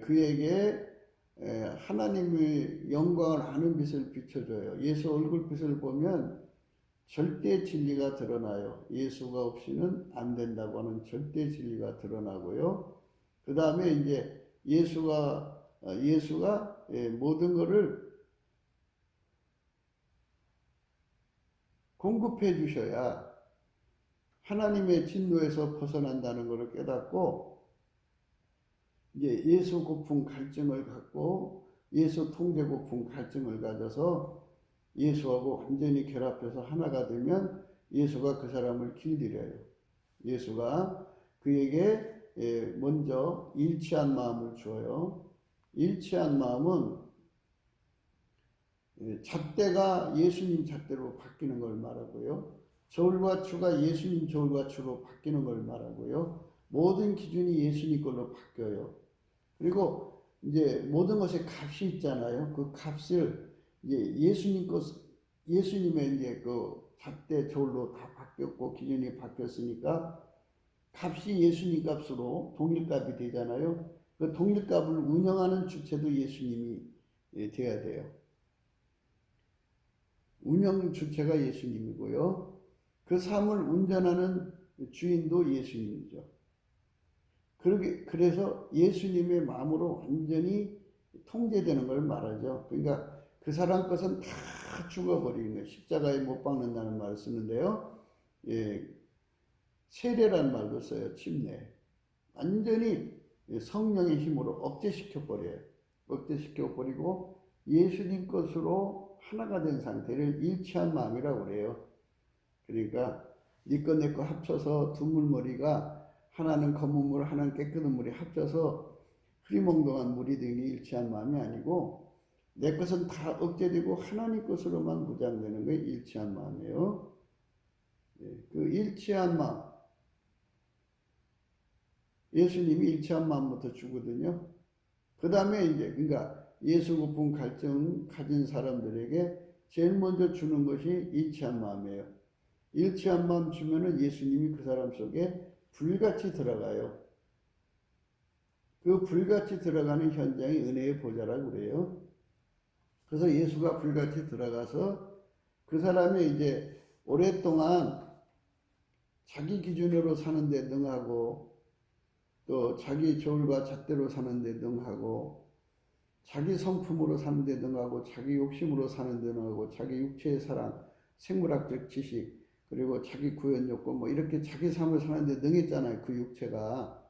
Speaker 1: 그에게 하나님의 영광을 아는 빛을 비춰줘요. 예수 얼굴빛을 보면 절대 진리가 드러나요. 예수가 없이는 안 된다고 하는 절대 진리가 드러나고요. 그 다음에 이제 예수가 모든 것을 공급해 주셔야 하나님의 진노에서 벗어난다는 것을 깨닫고 이제 예수 고품 갈증을 갖고 예수 통제 고품 갈증을 가져서 예수하고 완전히 결합해서 하나가 되면 예수가 그 사람을 길들여요. 예수가 그에게 먼저 일치한 마음을 주어요. 일치한 마음은 잣대가 예수님 잣대로 바뀌는 걸 말하고요. 저울과 추가 예수님 저울과 추로 바뀌는 걸 말하고요. 모든 기준이 예수님 걸로 바뀌어요. 그리고 이제 모든 것에 값이 있잖아요. 그 값을 이제 예수님의 이제 그 잣대 저울로 다 바뀌었고 기준이 바뀌었으니까 값이 예수님 값으로 동일값이 되잖아요. 그 동일값을 운영하는 주체도 예수님이 돼야 돼요. 운영 주체가 예수님이고요. 그 삶을 운전하는 주인도 예수님이죠. 그래서 예수님의 마음으로 완전히 통제되는 걸 말하죠. 그러니까 그 사람 것은 다 죽어버리는 거예요. 십자가에 못 박는다는 말을 쓰는데요. 세례라는 말도 써요. 침례. 완전히 성령의 힘으로 억제시켜버려요. 억제시켜버리고 예수님 것으로 하나가 된 상태를 일치한 마음이라고 그래요. 그러니까 네 거 내 거 합쳐서 두 물머리가 하나는 검은 물, 하나는 깨끗한 물이 합쳐서 흐리멍덩한 물이 되니 일치한 마음이 아니고 내 것은 다 억제되고 하나님 것으로만 무장되는 게 일치한 마음이에요. 그 일치한 마음. 예수님이 일치한 마음부터 주거든요. 그 다음에 이제 그러니까 예수 고품 갈증 가진 사람들에게 제일 먼저 주는 것이 일치한 마음이에요. 일치한 마음 주면은 예수님이 그 사람 속에 불같이 들어가요. 그 불같이 들어가는 현장이 은혜의 보좌라고 그래요. 그래서 예수가 불같이 들어가서 그 사람이 이제 오랫동안 자기 기준으로 사는데 능하고 또 자기 저울과 잣대로 사는데 능하고 자기 성품으로 사는데 능하고 자기 욕심으로 사는데 능하고 자기 육체의 사랑, 생물학적 지식 그리고 자기 구현 요건 뭐 이렇게 자기 삶을 사는데 능했잖아요. 그 육체가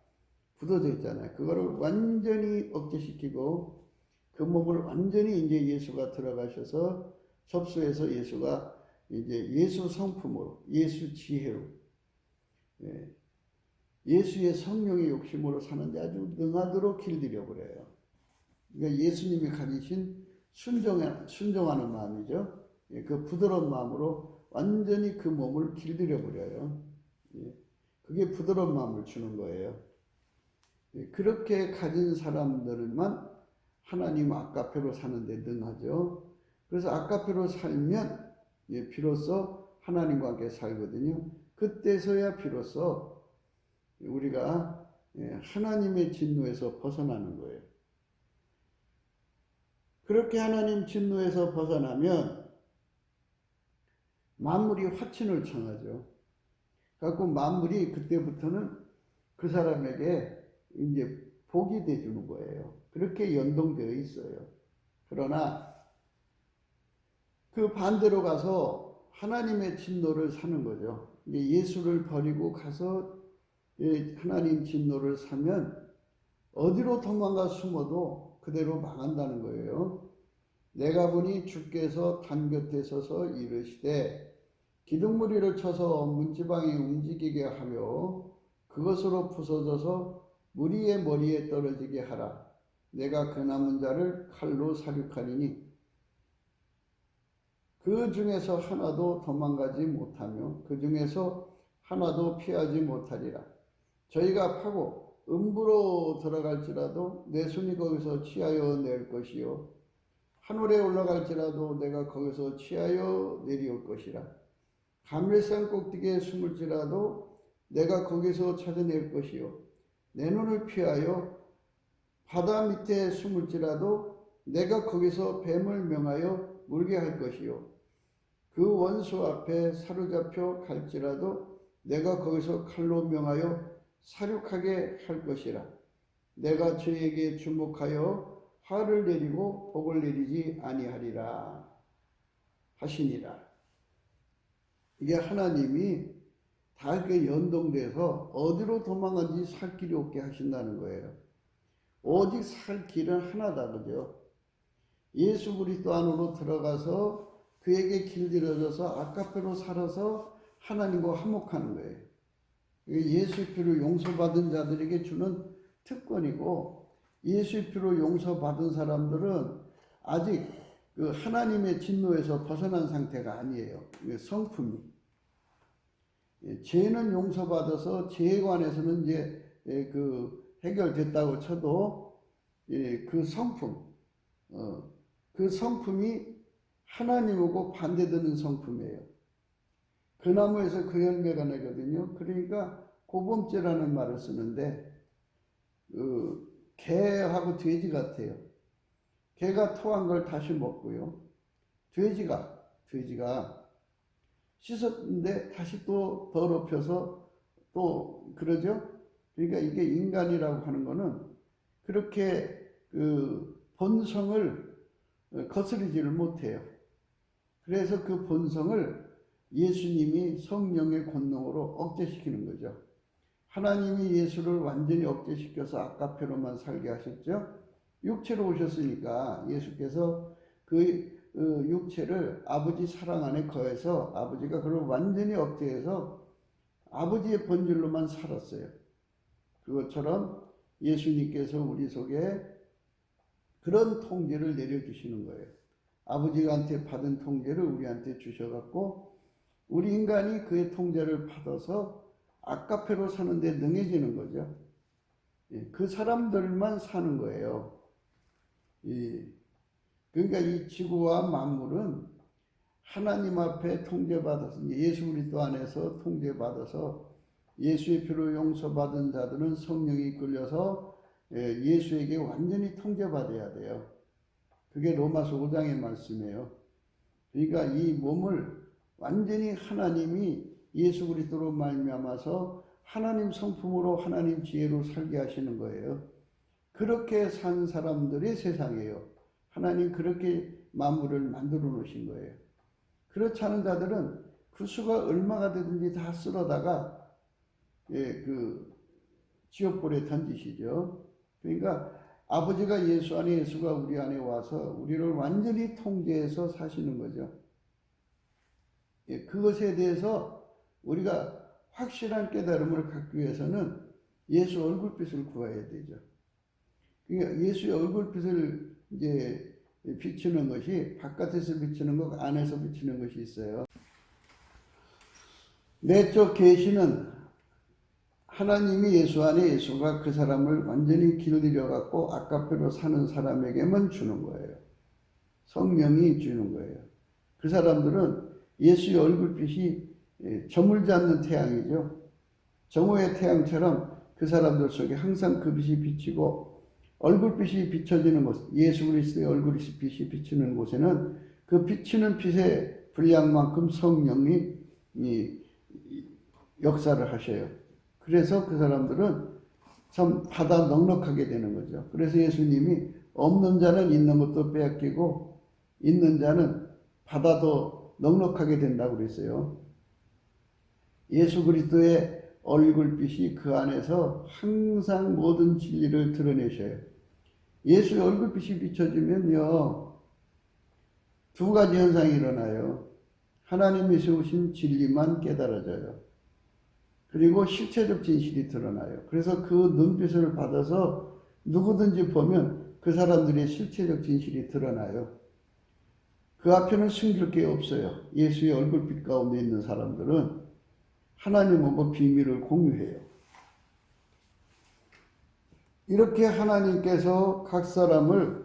Speaker 1: 굳어져 있잖아요. 그거를 완전히 억제시키고 그 몸을 완전히 이제 예수가 들어가셔서 접수해서 예수가 이제 예수 성품으로 예수 지혜로 예수의 성령의 욕심으로 사는데 아주 능하도록 길들여 버려요. 그러니까 예수님이 가지신 순종하는 마음이죠. 그 부드러운 마음으로 완전히 그 몸을 길들여 버려요. 그게 부드러운 마음을 주는 거예요. 그렇게 가진 사람들만 하나님 아까페로 사는데 능하죠. 그래서 아까페로 살면 비로소 하나님과 함께 살거든요. 그때서야 비로소 우리가 하나님의 진노에서 벗어나는 거예요. 그렇게 하나님 진노에서 벗어나면 만물이 화친을 청하죠. 그래서 만물이 그때부터는 그 사람에게 이제 복이 돼주는 거예요. 그렇게 연동되어 있어요. 그러나 그 반대로 가서 하나님의 진노를 사는 거죠. 예수를 버리고 가서 하나님 진노를 사면 어디로 도망가 숨어도 그대로 망한다는 거예요. 내가 보니 주께서 단 곁에 서서 이르시되 기둥무리를 쳐서 문지방이 움직이게 하며 그것으로 부서져서 무리의 머리에 떨어지게 하라. 내가 그 남은 자를 칼로 사륙하리니 그 중에서 하나도 도망가지 못하며 그 중에서 하나도 피하지 못하리라. 저희가 파고 음부로 들어갈지라도 내 손이 거기서 취하여 낼 것이요 하늘에 올라갈지라도 내가 거기서 취하여 내려올 것이라. 감릴산 꼭대기에 숨을지라도 내가 거기서 찾아낼 것이요 내 눈을 피하여 바다 밑에 숨을지라도 내가 거기서 뱀을 명하여 물게 할 것이요 그 원수 앞에 사로잡혀 갈지라도 내가 거기서 칼로 명하여 사륙하게 할 것이라. 내가 저에게 주목하여 화를 내리고 복을 내리지 아니하리라 하시니라. 이게 하나님이 다 이렇게 연동돼서 어디로 도망간지 살 길이 없게 하신다는 거예요. 오직 살 길은 하나다, 그죠? 예수 그리스도 안으로 들어가서 그에게 길들여져서 아까페로 살아서 하나님과 화목하는 거예요. 예수의 피로 용서받은 자들에게 주는 특권이고 예수의 피로 용서받은 사람들은 아직 그 하나님의 진노에서 벗어난 상태가 아니에요. 성품이. 죄는 용서받아서 죄에 관해서는 이제 그 해결됐다고 쳐도 그 성품, 그 성품이 하나님하고 반대되는 성품이에요. 그 나무에서 그 열매가 나거든요. 그러니까 고범죄라는 말을 쓰는데 개하고 돼지 같아요. 개가 토한 걸 다시 먹고요. 돼지가 씻었는데 다시 또 더럽혀서 또 그러죠. 그러니까 이게 인간이라고 하는 거는 그렇게 그 본성을 거스르지를 못해요. 그래서 그 본성을 예수님이 성령의 권능으로 억제시키는 거죠. 하나님이 예수를 완전히 억제시켜서 아까페로만 살게 하셨죠. 육체로 오셨으니까 예수께서 그 육체를 아버지 사랑 안에 거해서 아버지가 그걸 완전히 억제해서 아버지의 본질로만 살았어요. 그것처럼 예수님께서 우리 속에 그런 통제를 내려주시는 거예요. 아버지한테 받은 통제를 우리한테 주셔갖고 우리 인간이 그의 통제를 받아서 아까페로 사는데 능해지는 거죠. 그 사람들만 사는 거예요. 그러니까 이 지구와 만물은 하나님 앞에 통제받아서 예수 그리스도 안에서 통제받아서 예수의 피로 용서받은 자들은 성령이 이끌려서 예수에게 완전히 통제받아야 돼요. 그게 로마서 5장의 말씀이에요. 그러니까 이 몸을 완전히 하나님이 예수 그리스도로 말미암아서 하나님 성품으로 하나님 지혜로 살게 하시는 거예요. 그렇게 산 사람들이 세상이에요. 하나님 그렇게 만물을 만들어 놓으신 거예요. 그렇지 않은 자들은 그 수가 얼마가 되든지 다 쓸어다가 그 지옥불에 던지시죠. 그러니까 아버지가 예수 안에 예수가 우리 안에 와서 우리를 완전히 통제해서 사시는 거죠. 그것에 대해서 우리가 확실한 깨달음을 갖기 위해서는 예수 얼굴빛을 구해야 되죠. 그러니까 예수의 얼굴빛을 이제 비추는 것이 바깥에서 비추는 것, 안에서 비추는 것이 있어요. 내적 계시는 하나님이 예수 안에 예수가 그 사람을 완전히 길들여 갖고 아까페로 사는 사람에게만 주는 거예요. 성령이 주는 거예요. 그 사람들은 예수의 얼굴빛이 저물지 않는 태양이죠. 정오의 태양처럼 그 사람들 속에 항상 그 빛이 비치고 얼굴빛이 비춰지는 곳, 예수 그리스도의 얼굴빛이 비치는 곳에는 그 비치는 빛의 분량만큼 성령이 역사를 하셔요. 그래서 그 사람들은 참 받아 넉넉하게 되는 거죠. 그래서 예수님이 없는 자는 있는 것도 빼앗기고 있는 자는 받아도 넉넉하게 된다고 그랬어요. 예수 그리스도의 얼굴빛이 그 안에서 항상 모든 진리를 드러내셔요. 예수의 얼굴빛이 비춰지면요, 두 가지 현상이 일어나요. 하나님이 세우신 진리만 깨달아져요. 그리고 실체적 진실이 드러나요. 그래서 그 눈빛을 받아서 누구든지 보면 그 사람들의 실체적 진실이 드러나요. 그 앞에는 숨길 게 없어요. 예수의 얼굴빛 가운데 있는 사람들은 하나님하고 비밀을 공유해요. 이렇게 하나님께서 각 사람을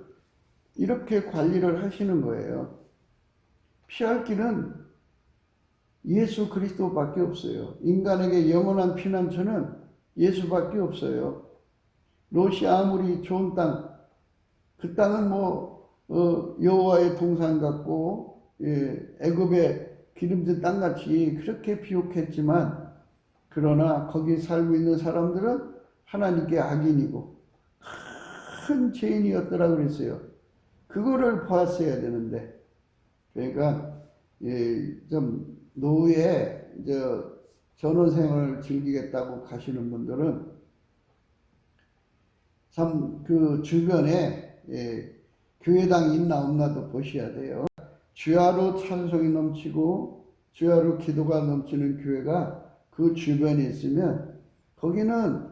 Speaker 1: 이렇게 관리를 하시는 거예요. 피할 길은 예수 그리스도밖에 없어요. 인간에게 영원한 피난처는 예수밖에 없어요. 롯이 아무리 좋은 땅, 그 땅은 여호와의 동산 같고 애굽의 기름진 땅같이 그렇게 비옥했지만, 그러나 거기 살고 있는 사람들은 하나님께 악인이고 큰 죄인이었더라 그랬어요. 그거를 보았어야 되는데, 그러니까 좀 노후에 전원생활을 즐기겠다고 가시는 분들은 참 그 주변에 교회당이 있나 없나도 보셔야 돼요. 주야로 찬송이 넘치고 주야로 기도가 넘치는 교회가 그 주변에 있으면 거기는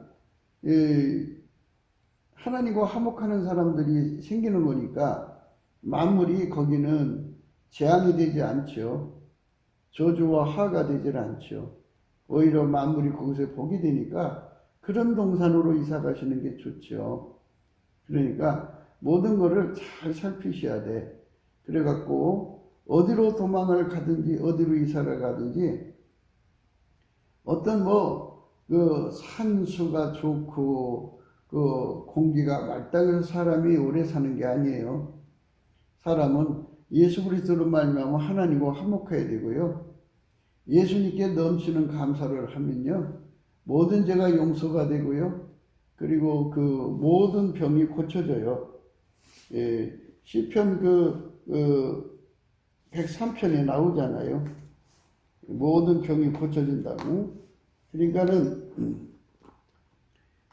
Speaker 1: 하나님과 화목하는 사람들이 생기는 거니까 만물이 거기는 재앙이 되지 않죠. 저주와 화가 되질 않죠. 오히려 만물이 거기서 복이 되니까 그런 동산으로 이사 가시는 게 좋죠. 그러니까 모든 거를 잘 살피셔야 돼. 그래갖고 어디로 도망을 가든지 어디로 이사를 가든지 어떤 그 산수가 좋고 그 공기가 맑다 해서 사람이 오래 사는 게 아니에요. 사람은 예수 그리스도로 말미암아 하나님과 화목해야 되고요. 예수님께 넘치는 감사를 하면요, 모든 죄가 용서가 되고요. 그리고 그 모든 병이 고쳐져요. 시편 103편에 나오잖아요. 모든 병이 고쳐진다고. 그러니까는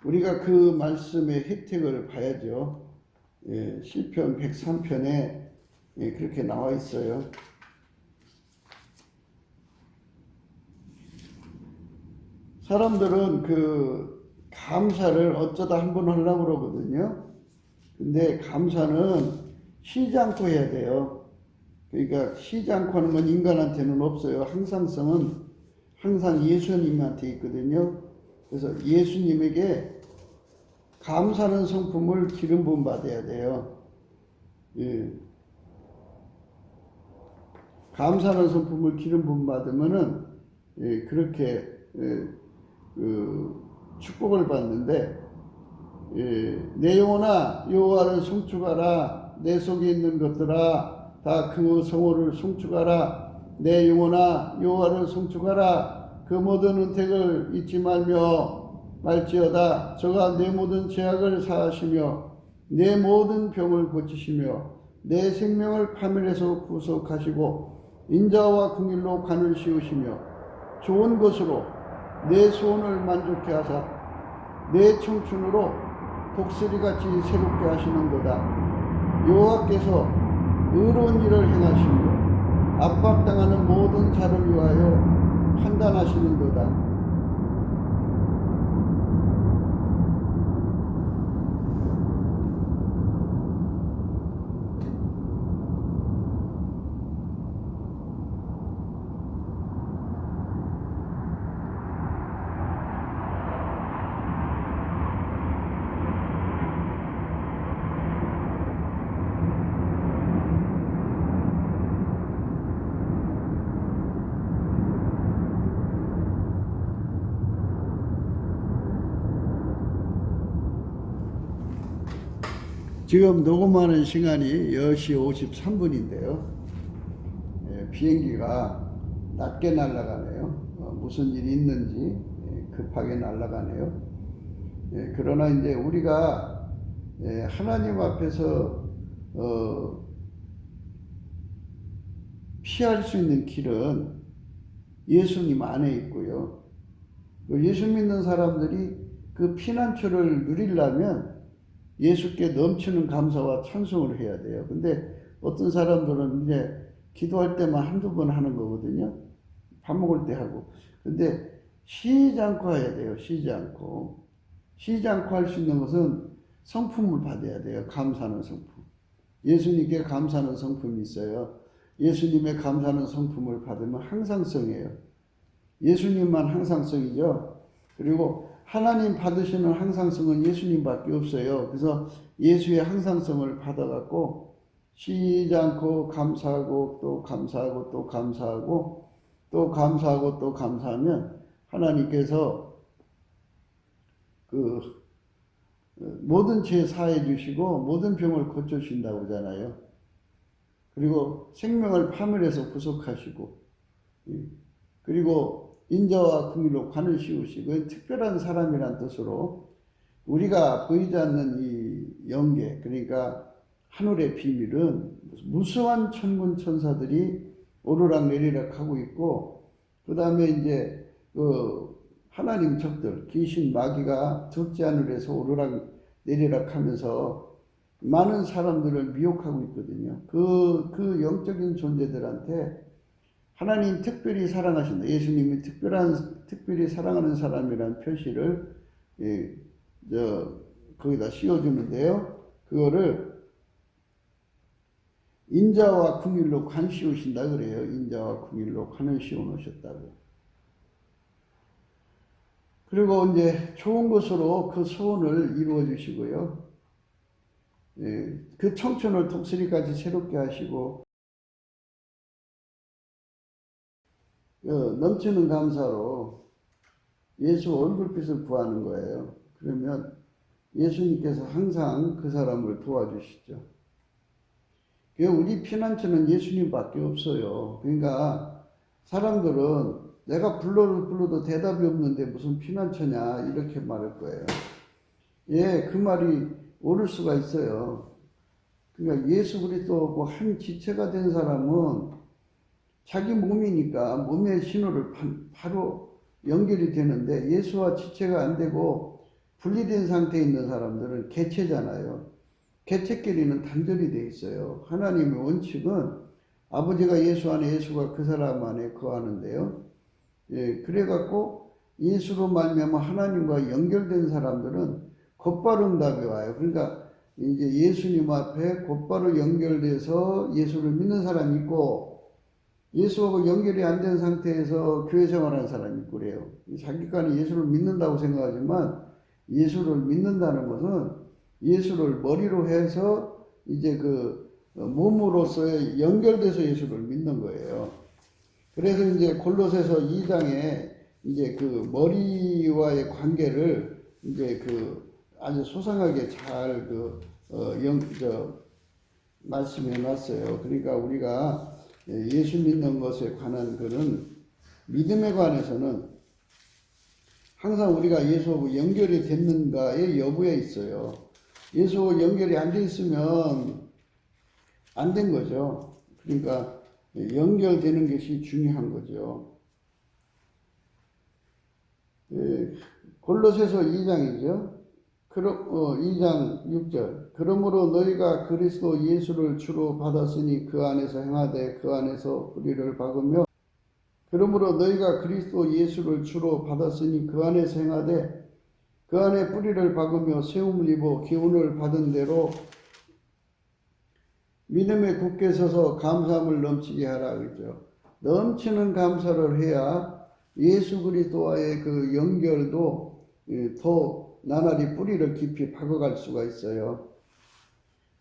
Speaker 1: 우리가 그 말씀의 혜택을 봐야죠. 시편 103편에 그렇게 나와 있어요. 사람들은 그 감사를 어쩌다 한 번 하려고 그러거든요. 근데 감사는 쉬지 않고 해야 돼요. 그러니까 쉬지 않고 하는 건 인간한테는 없어요. 항상성은 항상 예수님한테 있거든요. 그래서 예수님에게 감사하는 성품을 기름 부음 받아야 돼요. 감사하는 성품을 기름 부음 받으면은 그렇게 축복을 받는데, 내 영혼아 여호와를 송축하라. 내 속에 있는 것들아 다 그 성호를 송축하라. 내 영혼아 여호와를 송축하라. 그 모든 은택을 잊지 말지어다. 저가 내 모든 죄악을 사하시며 내 모든 병을 고치시며 내 생명을 파멸에서 구속하시고 인자와 긍휼로 관을 씌우시며 좋은 것으로 내 소원을 만족케 하사 내 청춘으로 독수리같이 새롭게 하시는도다. 여호와께서 의로운 일을 행하시며 압박당하는 모든 자를 위하여 판단하시는도다. 지금 녹음하는 시간이 10시 53분인데요. 비행기가 낮게 날아가네요. 무슨 일이 있는지 급하게 날아가네요. 그러나 이제 우리가 하나님 앞에서 피할 수 있는 길은 예수님 안에 있고요. 예수 믿는 사람들이 그 피난처를 누리려면 예수께 넘치는 감사와 찬송을 해야 돼요. 근데 어떤 사람들은 이제 기도할 때만 한두 번 하는 거거든요. 밥 먹을 때 하고. 근데 쉬지 않고 해야 돼요. 쉬지 않고. 쉬지 않고 할 수 있는 것은 성품을 받아야 돼요. 감사하는 성품. 예수님께 감사하는 성품이 있어요. 예수님의 감사하는 성품을 받으면 항상성이에요. 예수님만 항상성이죠. 그리고 하나님 받으시는 항상성은 예수님밖에 없어요. 그래서 예수의 항상성을 받아갖고 쉬지 않고 감사하고 또 감사하고 또 감사하고 또 감사하고 또 감사하면 하나님께서 그 모든 죄 사해 주시고 모든 병을 고쳐 주신다고 하잖아요. 그리고 생명을 파멸해서 구속하시고 그리고 인자와 긍휼로 관을 씌우시고 특별한 사람이란 뜻으로 우리가 보이지 않는 이 영계, 그러니까 하늘의 비밀은 무수한 천군 천사들이 오르락 내리락 하고 있고, 그 다음에 이제 하나님 적들, 귀신 마귀가 적지 하늘에서 오르락 내리락 하면서 많은 사람들을 미혹하고 있거든요. 그 영적인 존재들한테 하나님 특별히 사랑하신다. 예수님이 특별히 사랑하는 사람이라는 표시를 거기다 씌워주는데요. 그거를 인자와 긍휼로 관 씌우신다 그래요. 인자와 긍휼로 관을 씌워 놓으셨다고. 그리고 이제 좋은 것으로 그 소원을 이루어 주시고요. 그 청춘을 독수리까지 새롭게 하시고 넘치는 감사로 예수 얼굴빛을 구하는 거예요. 그러면 예수님께서 항상 그 사람을 도와주시죠. 우리 피난처는 예수님밖에 없어요. 그러니까 사람들은 내가 불러도 대답이 없는데 무슨 피난처냐 이렇게 말할 거예요. 그 말이 옳을 수가 있어요. 그러니까 예수 그리스도 한 지체가 된 사람은 자기 몸이니까 몸의 신호를 바로 연결이 되는데 예수와 지체가 안 되고 분리된 상태에 있는 사람들은 개체잖아요. 개체끼리는 단절이 돼 있어요. 하나님의 원칙은 아버지가 예수 안에 예수가 그 사람 안에 거하는데요. 그래갖고 예수로 말미암아 하나님과 연결된 사람들은 곧바로 응답이 와요. 그러니까 이제 예수님 앞에 곧바로 연결돼서 예수를 믿는 사람이 있고 예수하고 연결이 안 된 상태에서 교회 생활하는 사람이 있고 그래요. 자기가 예수를 믿는다고 생각하지만 예수를 믿는다는 것은 예수를 머리로 해서 이제 그 몸으로서 연결돼서 예수를 믿는 거예요. 그래서 이제 골로새서 2장에 이제 그 머리와의 관계를 이제 그 아주 소상하게 잘 말씀해 놨어요. 그러니까 우리가 예수 믿는 것에 관한 그런 믿음에 관해서는 항상 우리가 예수하고 연결이 됐는가의 여부에 있어요. 예수하고 연결이 안 돼 있으면 안 된 거죠. 그러니까 연결되는 것이 중요한 거죠. 골로새서 2장이죠. 2장 6절. 그러므로 너희가 그리스도 예수를 주로 받았으니 그 안에서 행하되 그 안에서 뿌리를 박으며 그러므로 너희가 그리스도 예수를 주로 받았으니 그 안에서 행하되 그 안에 뿌리를 박으며 세움을 입어 기운을 받은 대로 믿음에 굳게 서서 감사함을 넘치게 하라 그러죠. 넘치는 감사를 해야 예수 그리스도와의 그 연결도 더 나날이 뿌리를 깊이 박아갈 수가 있어요.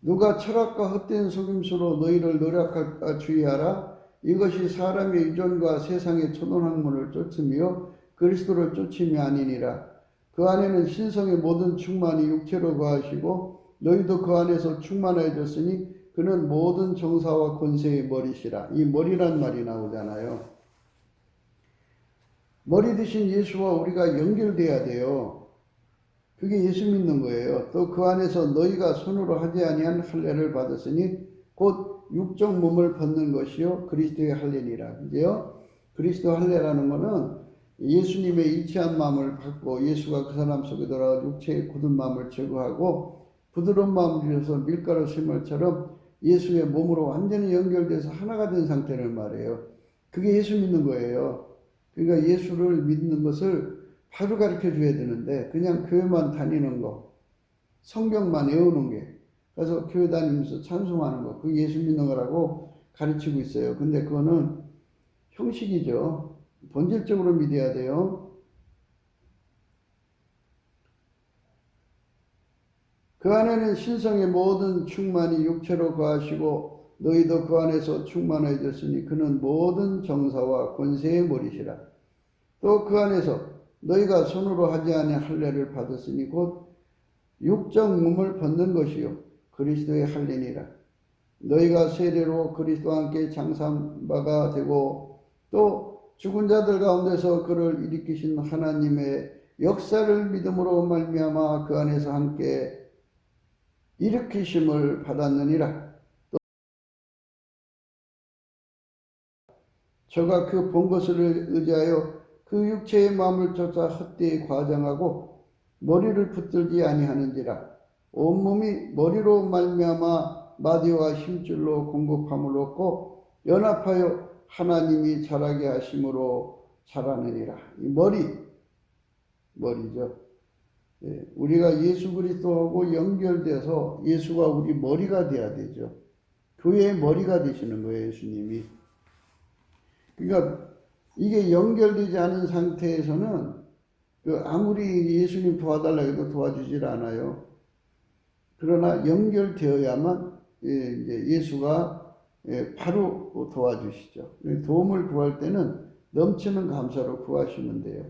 Speaker 1: 누가 철학과 헛된 속임수로 너희를 노력할까 주의하라. 이것이 사람의 유전과 세상의 초등학문을 쫓으며 그리스도를 쫓음이 아니니라. 그 안에는 신성의 모든 충만이 육체로 거하시고 너희도 그 안에서 충만해졌으니 그는 모든 정사와 권세의 머리시라. 이 머리란 말이 나오잖아요. 머리 대신 예수와 우리가 연결돼야 돼요. 그게 예수 믿는 거예요. 또 그 안에서 너희가 손으로 하지 아니한 할례를 받았으니 곧 육적 몸을 벗는 것이요 그리스도의 할례니라. 그죠? 그리스도 할례라는 것은 예수님의 일치한 마음을 받고 예수가 그 사람 속에 들어가 육체의 굳은 마음을 제거하고 부드러운 마음을 주셔서 밀가루 실물처럼 예수의 몸으로 완전히 연결돼서 하나가 된 상태를 말해요. 그게 예수 믿는 거예요. 그러니까 예수를 믿는 것을 바로 가르쳐 줘야 되는데 그냥 교회만 다니는 거, 성경만 외우는 게, 그래서 교회 다니면서 찬송하는 거, 그게 예수 믿는 거라고 가르치고 있어요. 근데 그거는 형식이죠. 본질적으로 믿어야 돼요. 그 안에는 신성의 모든 충만이 육체로 거하시고 너희도 그 안에서 충만해졌으니 그는 모든 정사와 권세의 머리시라. 또 그 안에서 너희가 손으로 하지 아니한 할례를 받았으니 곧 육적 몸을 벗는 것이요 그리스도의 할례니라. 너희가 세례로 그리스도와 함께 장사한 바가 되고 또 죽은 자들 가운데서 그를 일으키신 하나님의 역사를 믿음으로 말미암아 그 안에서 함께 일으키심을 받았느니라. 또 저가 그 본 것을 의지하여 그 육체의 마음을 쫓아 헛되이 과장하고 머리를 붙들지 아니하는지라. 온몸이 머리로 말미암아 마디와 힘줄로 공급함을 얻고 연합하여 하나님이 자라게 하심으로 자라느니라. 이 머리죠. 예, 우리가 예수 그리스도하고 연결돼서 예수가 우리 머리가 돼야 되죠. 교회의 머리가 되시는 거예요, 예수님이. 그러니까 이게 연결되지 않은 상태에서는 아무리 예수님 도와달라고 해도 도와주질 않아요. 그러나 연결되어야만 이제 예수가 바로 도와주시죠. 도움을 구할 때는 넘치는 감사로 구하시면 돼요.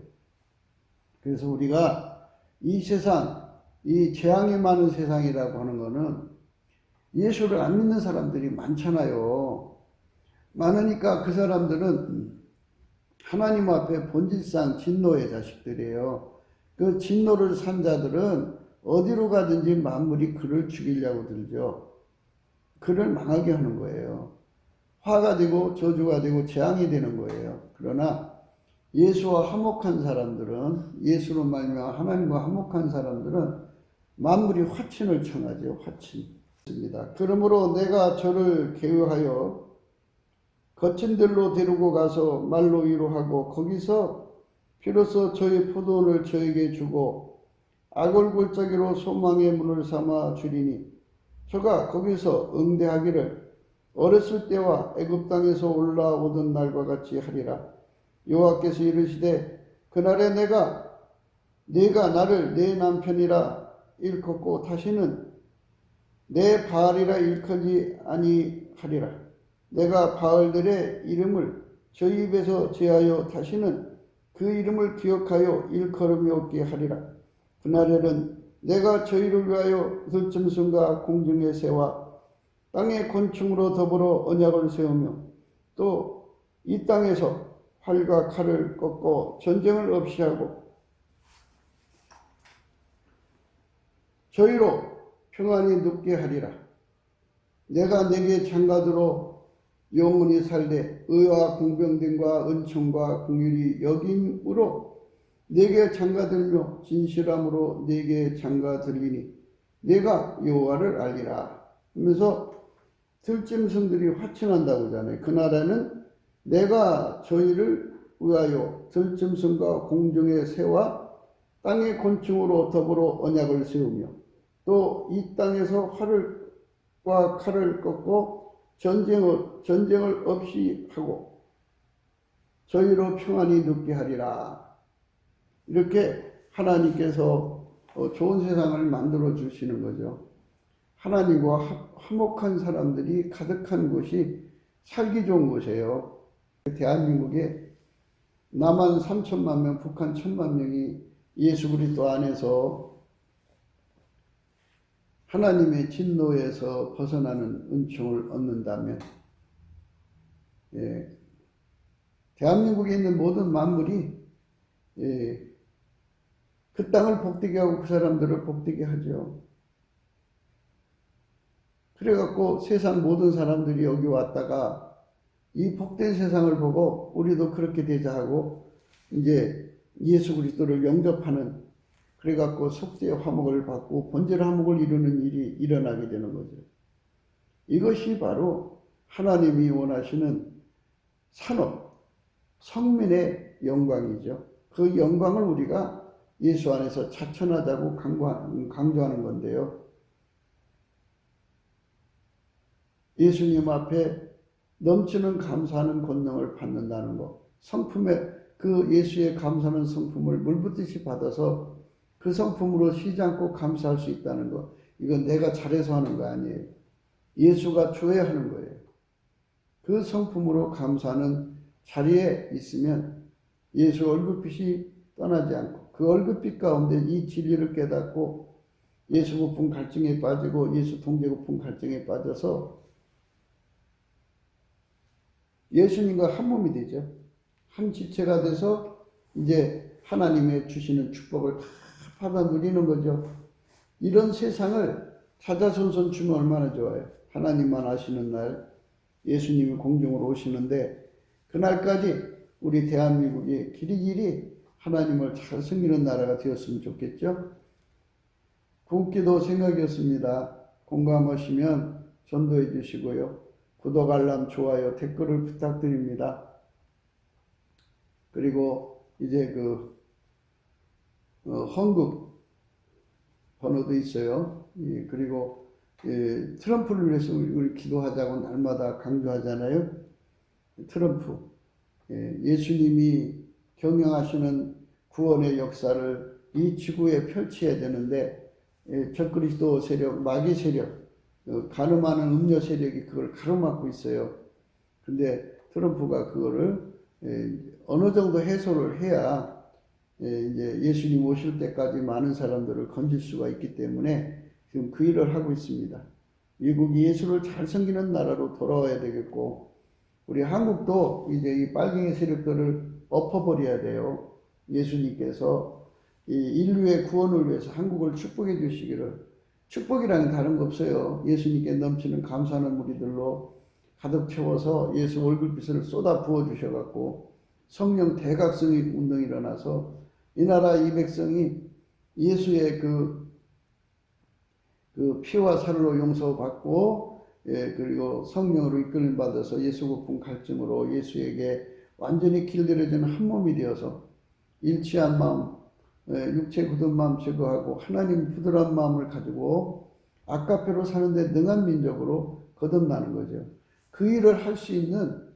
Speaker 1: 그래서 우리가 이 세상, 이 재앙이 많은 세상이라고 하는 거는 예수를 안 믿는 사람들이 많잖아요. 많으니까 그 사람들은 하나님 앞에 본질상 진노의 자식들이에요. 그 진노를 산 자들은 어디로 가든지 만물이 그를 죽이려고 들죠. 그를 망하게 하는 거예요. 화가 되고 저주가 되고 재앙이 되는 거예요. 그러나 예수와 화목한 사람들은, 예수로 말미암아 하나님과 화목한 사람들은 만물이 화친을 청하죠. 화친입니다. 그러므로 내가 저를 계획하여 거친 들로 데리고 가서 말로 위로하고 거기서 비로소 저의 포도원을 저에게 주고 아골골짜기로 소망의 문을 삼아 주리니 저가 거기서 응대하기를 어렸을 때와 애굽 땅에서 올라오던 날과 같이 하리라. 여호와께서 이르시되 그날에 네가 나를 내 남편이라 일컫고 다시는 내 바알이라 일컫지 아니하리라. 내가 바알들의 이름을 저희 입에서 제하여 다시는 그 이름을 기억하여 일컬음이 없게 하리라. 그날에는 내가 저희를 위하여 들짐승과 공중의 새와 땅의 곤충으로 더불어 언약을 세우며 또 이 땅에서 활과 칼을 꺾고 전쟁을 없이 하고 저희로 평안히 눕게 하리라. 내가 내게 장가들어 영원히 살되 의와 공평됨과 은총과 긍휼이 여김으로 내게 장가들며 진실함으로 내게 장가들리니 내가 여호와를 알리라 하면서 들짐승들이 화친한다고 하잖아요. 그날에는 내가 저희를 위하여 들짐승과 공중의 새와 땅의 곤충으로 더불어 언약을 세우며 또 이 땅에서 활과 칼을 꺾고 전쟁을 없이 하고 저희로 평안히 눕게 하리라. 이렇게 하나님께서 좋은 세상을 만들어 주시는 거죠. 하나님과 화목한 사람들이 가득한 곳이 살기 좋은 곳이에요. 대한민국에 남한 3천만 명, 북한 1,000만 명이 예수 그리스도 안에서 하나님의 진노에서 벗어나는 은총을 얻는다면, 예, 대한민국에 있는 모든 만물이 예, 그 땅을 복되게 하고 그 사람들을 복되게 하죠. 그래갖고 세상 모든 사람들이 여기 왔다가 이 복된 세상을 보고 우리도 그렇게 되자 하고 이제 예수 그리스도를 영접하는, 그래갖고 속죄의 화목을 받고 본질 화목을 이루는 일이 일어나게 되는 거죠. 이것이 바로 하나님이 원하시는 산업, 성민의 영광이죠. 그 영광을 우리가 예수 안에서 자천하자고 강조하는 건데요. 예수님 앞에 넘치는 감사하는 권능을 받는다는 것, 성품의 그 예수의 감사하는 성품을 물붓듯이 받아서 그 성품으로 쉬지 않고 감사할 수 있다는 것, 이건 내가 잘해서 하는 거 아니에요. 예수가 줘야 하는 거예요. 그 성품으로 감사하는 자리에 있으면 예수 얼굴빛이 떠나지 않고 그 얼굴빛 가운데 이 진리를 깨닫고 예수 고품 갈증에 빠지고 예수 통제 고품 갈증에 빠져서 예수님과 한 몸이 되죠. 한 지체가 돼서 이제 하나님의 주시는 축복을 다 받아 누리는 거죠. 이런 세상을 사자손손 주면 얼마나 좋아요. 하나님만 아시는 날 예수님이 공중으로 오시는데 그날까지 우리 대한민국이 길이길이 하나님을 잘 섬기는 나라가 되었으면 좋겠죠. 굵기도 생각이었습니다. 공감하시면 전도해 주시고요. 구독, 알람, 좋아요, 댓글을 부탁드립니다. 그리고 이제 헌금 번호도 있어요. 그리고 트럼프를 위해서 우리 기도하자고 날마다 강조하잖아요. 트럼프, 예수님이 경영하시는 구원의 역사를 이 지구에 펼쳐야 되는데 적그리스도 세력, 마귀 세력, 가늠하는 음녀 세력이 그걸 가로막고 있어요. 근데 트럼프가 그거를 어느 정도 해소를 해야 이제 예수님 오실 때까지 많은 사람들을 건질 수가 있기 때문에 지금 그 일을 하고 있습니다. 미국이 예수를 잘 섬기는 나라로 돌아와야 되겠고, 우리 한국도 이제 이 빨갱이 세력들을 엎어버려야 돼요. 예수님께서 이 인류의 구원을 위해서 한국을 축복해 주시기를, 축복이라는 다른 거 없어요. 예수님께 넘치는 감사하는 무리들로 가득 채워서 예수 얼굴빛을 쏟아 부어 주셔갖고 성령 대각성의 운동이 일어나서 이 나라 이 백성이 예수의 그 피와 살로 용서받고 그리고 성령으로 이끌림 받아서 예수 고품 갈증으로 예수에게 완전히 길들여지는 한 몸이 되어서 일치한 마음, 육체 굳은 마음 제거하고 하나님 부드러운 마음을 가지고 아까페로 사는데 능한 민족으로 거듭나는 거죠. 그 일을 할 수 있는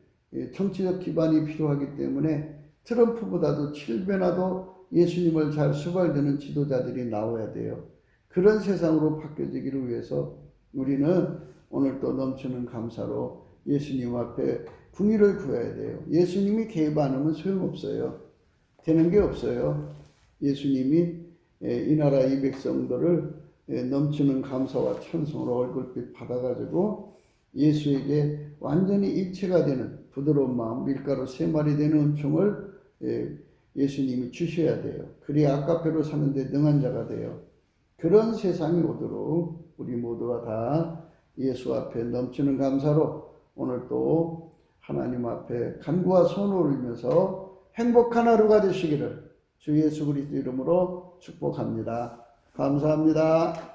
Speaker 1: 정치적 기반이 필요하기 때문에 트럼프보다도 7배나도 예수님을 잘 수발드는 지도자들이 나와야 돼요. 그런 세상으로 바뀌어지기를 위해서 우리는 오늘 또 넘치는 감사로 예수님 앞에 궁의를 구해야 돼요. 예수님이 개입 안 하면 소용없어요. 되는 게 없어요. 예수님이 이 나라 이 백성들을 넘치는 감사와 찬송으로 얼굴빛 받아가지고 예수에게 완전히 일체가 되는 부드러운 마음, 밀가루 3마리 되는 은총을 예수님이 주셔야 돼요. 그래야 아까페로 사는데 능한 자가 돼요. 그런 세상이 오도록 우리 모두가 다 예수 앞에 넘치는 감사로 오늘 또 하나님 앞에 간구와 손을 올리면서 행복한 하루가 되시기를 주 예수 그리스도 이름으로 축복합니다. 감사합니다.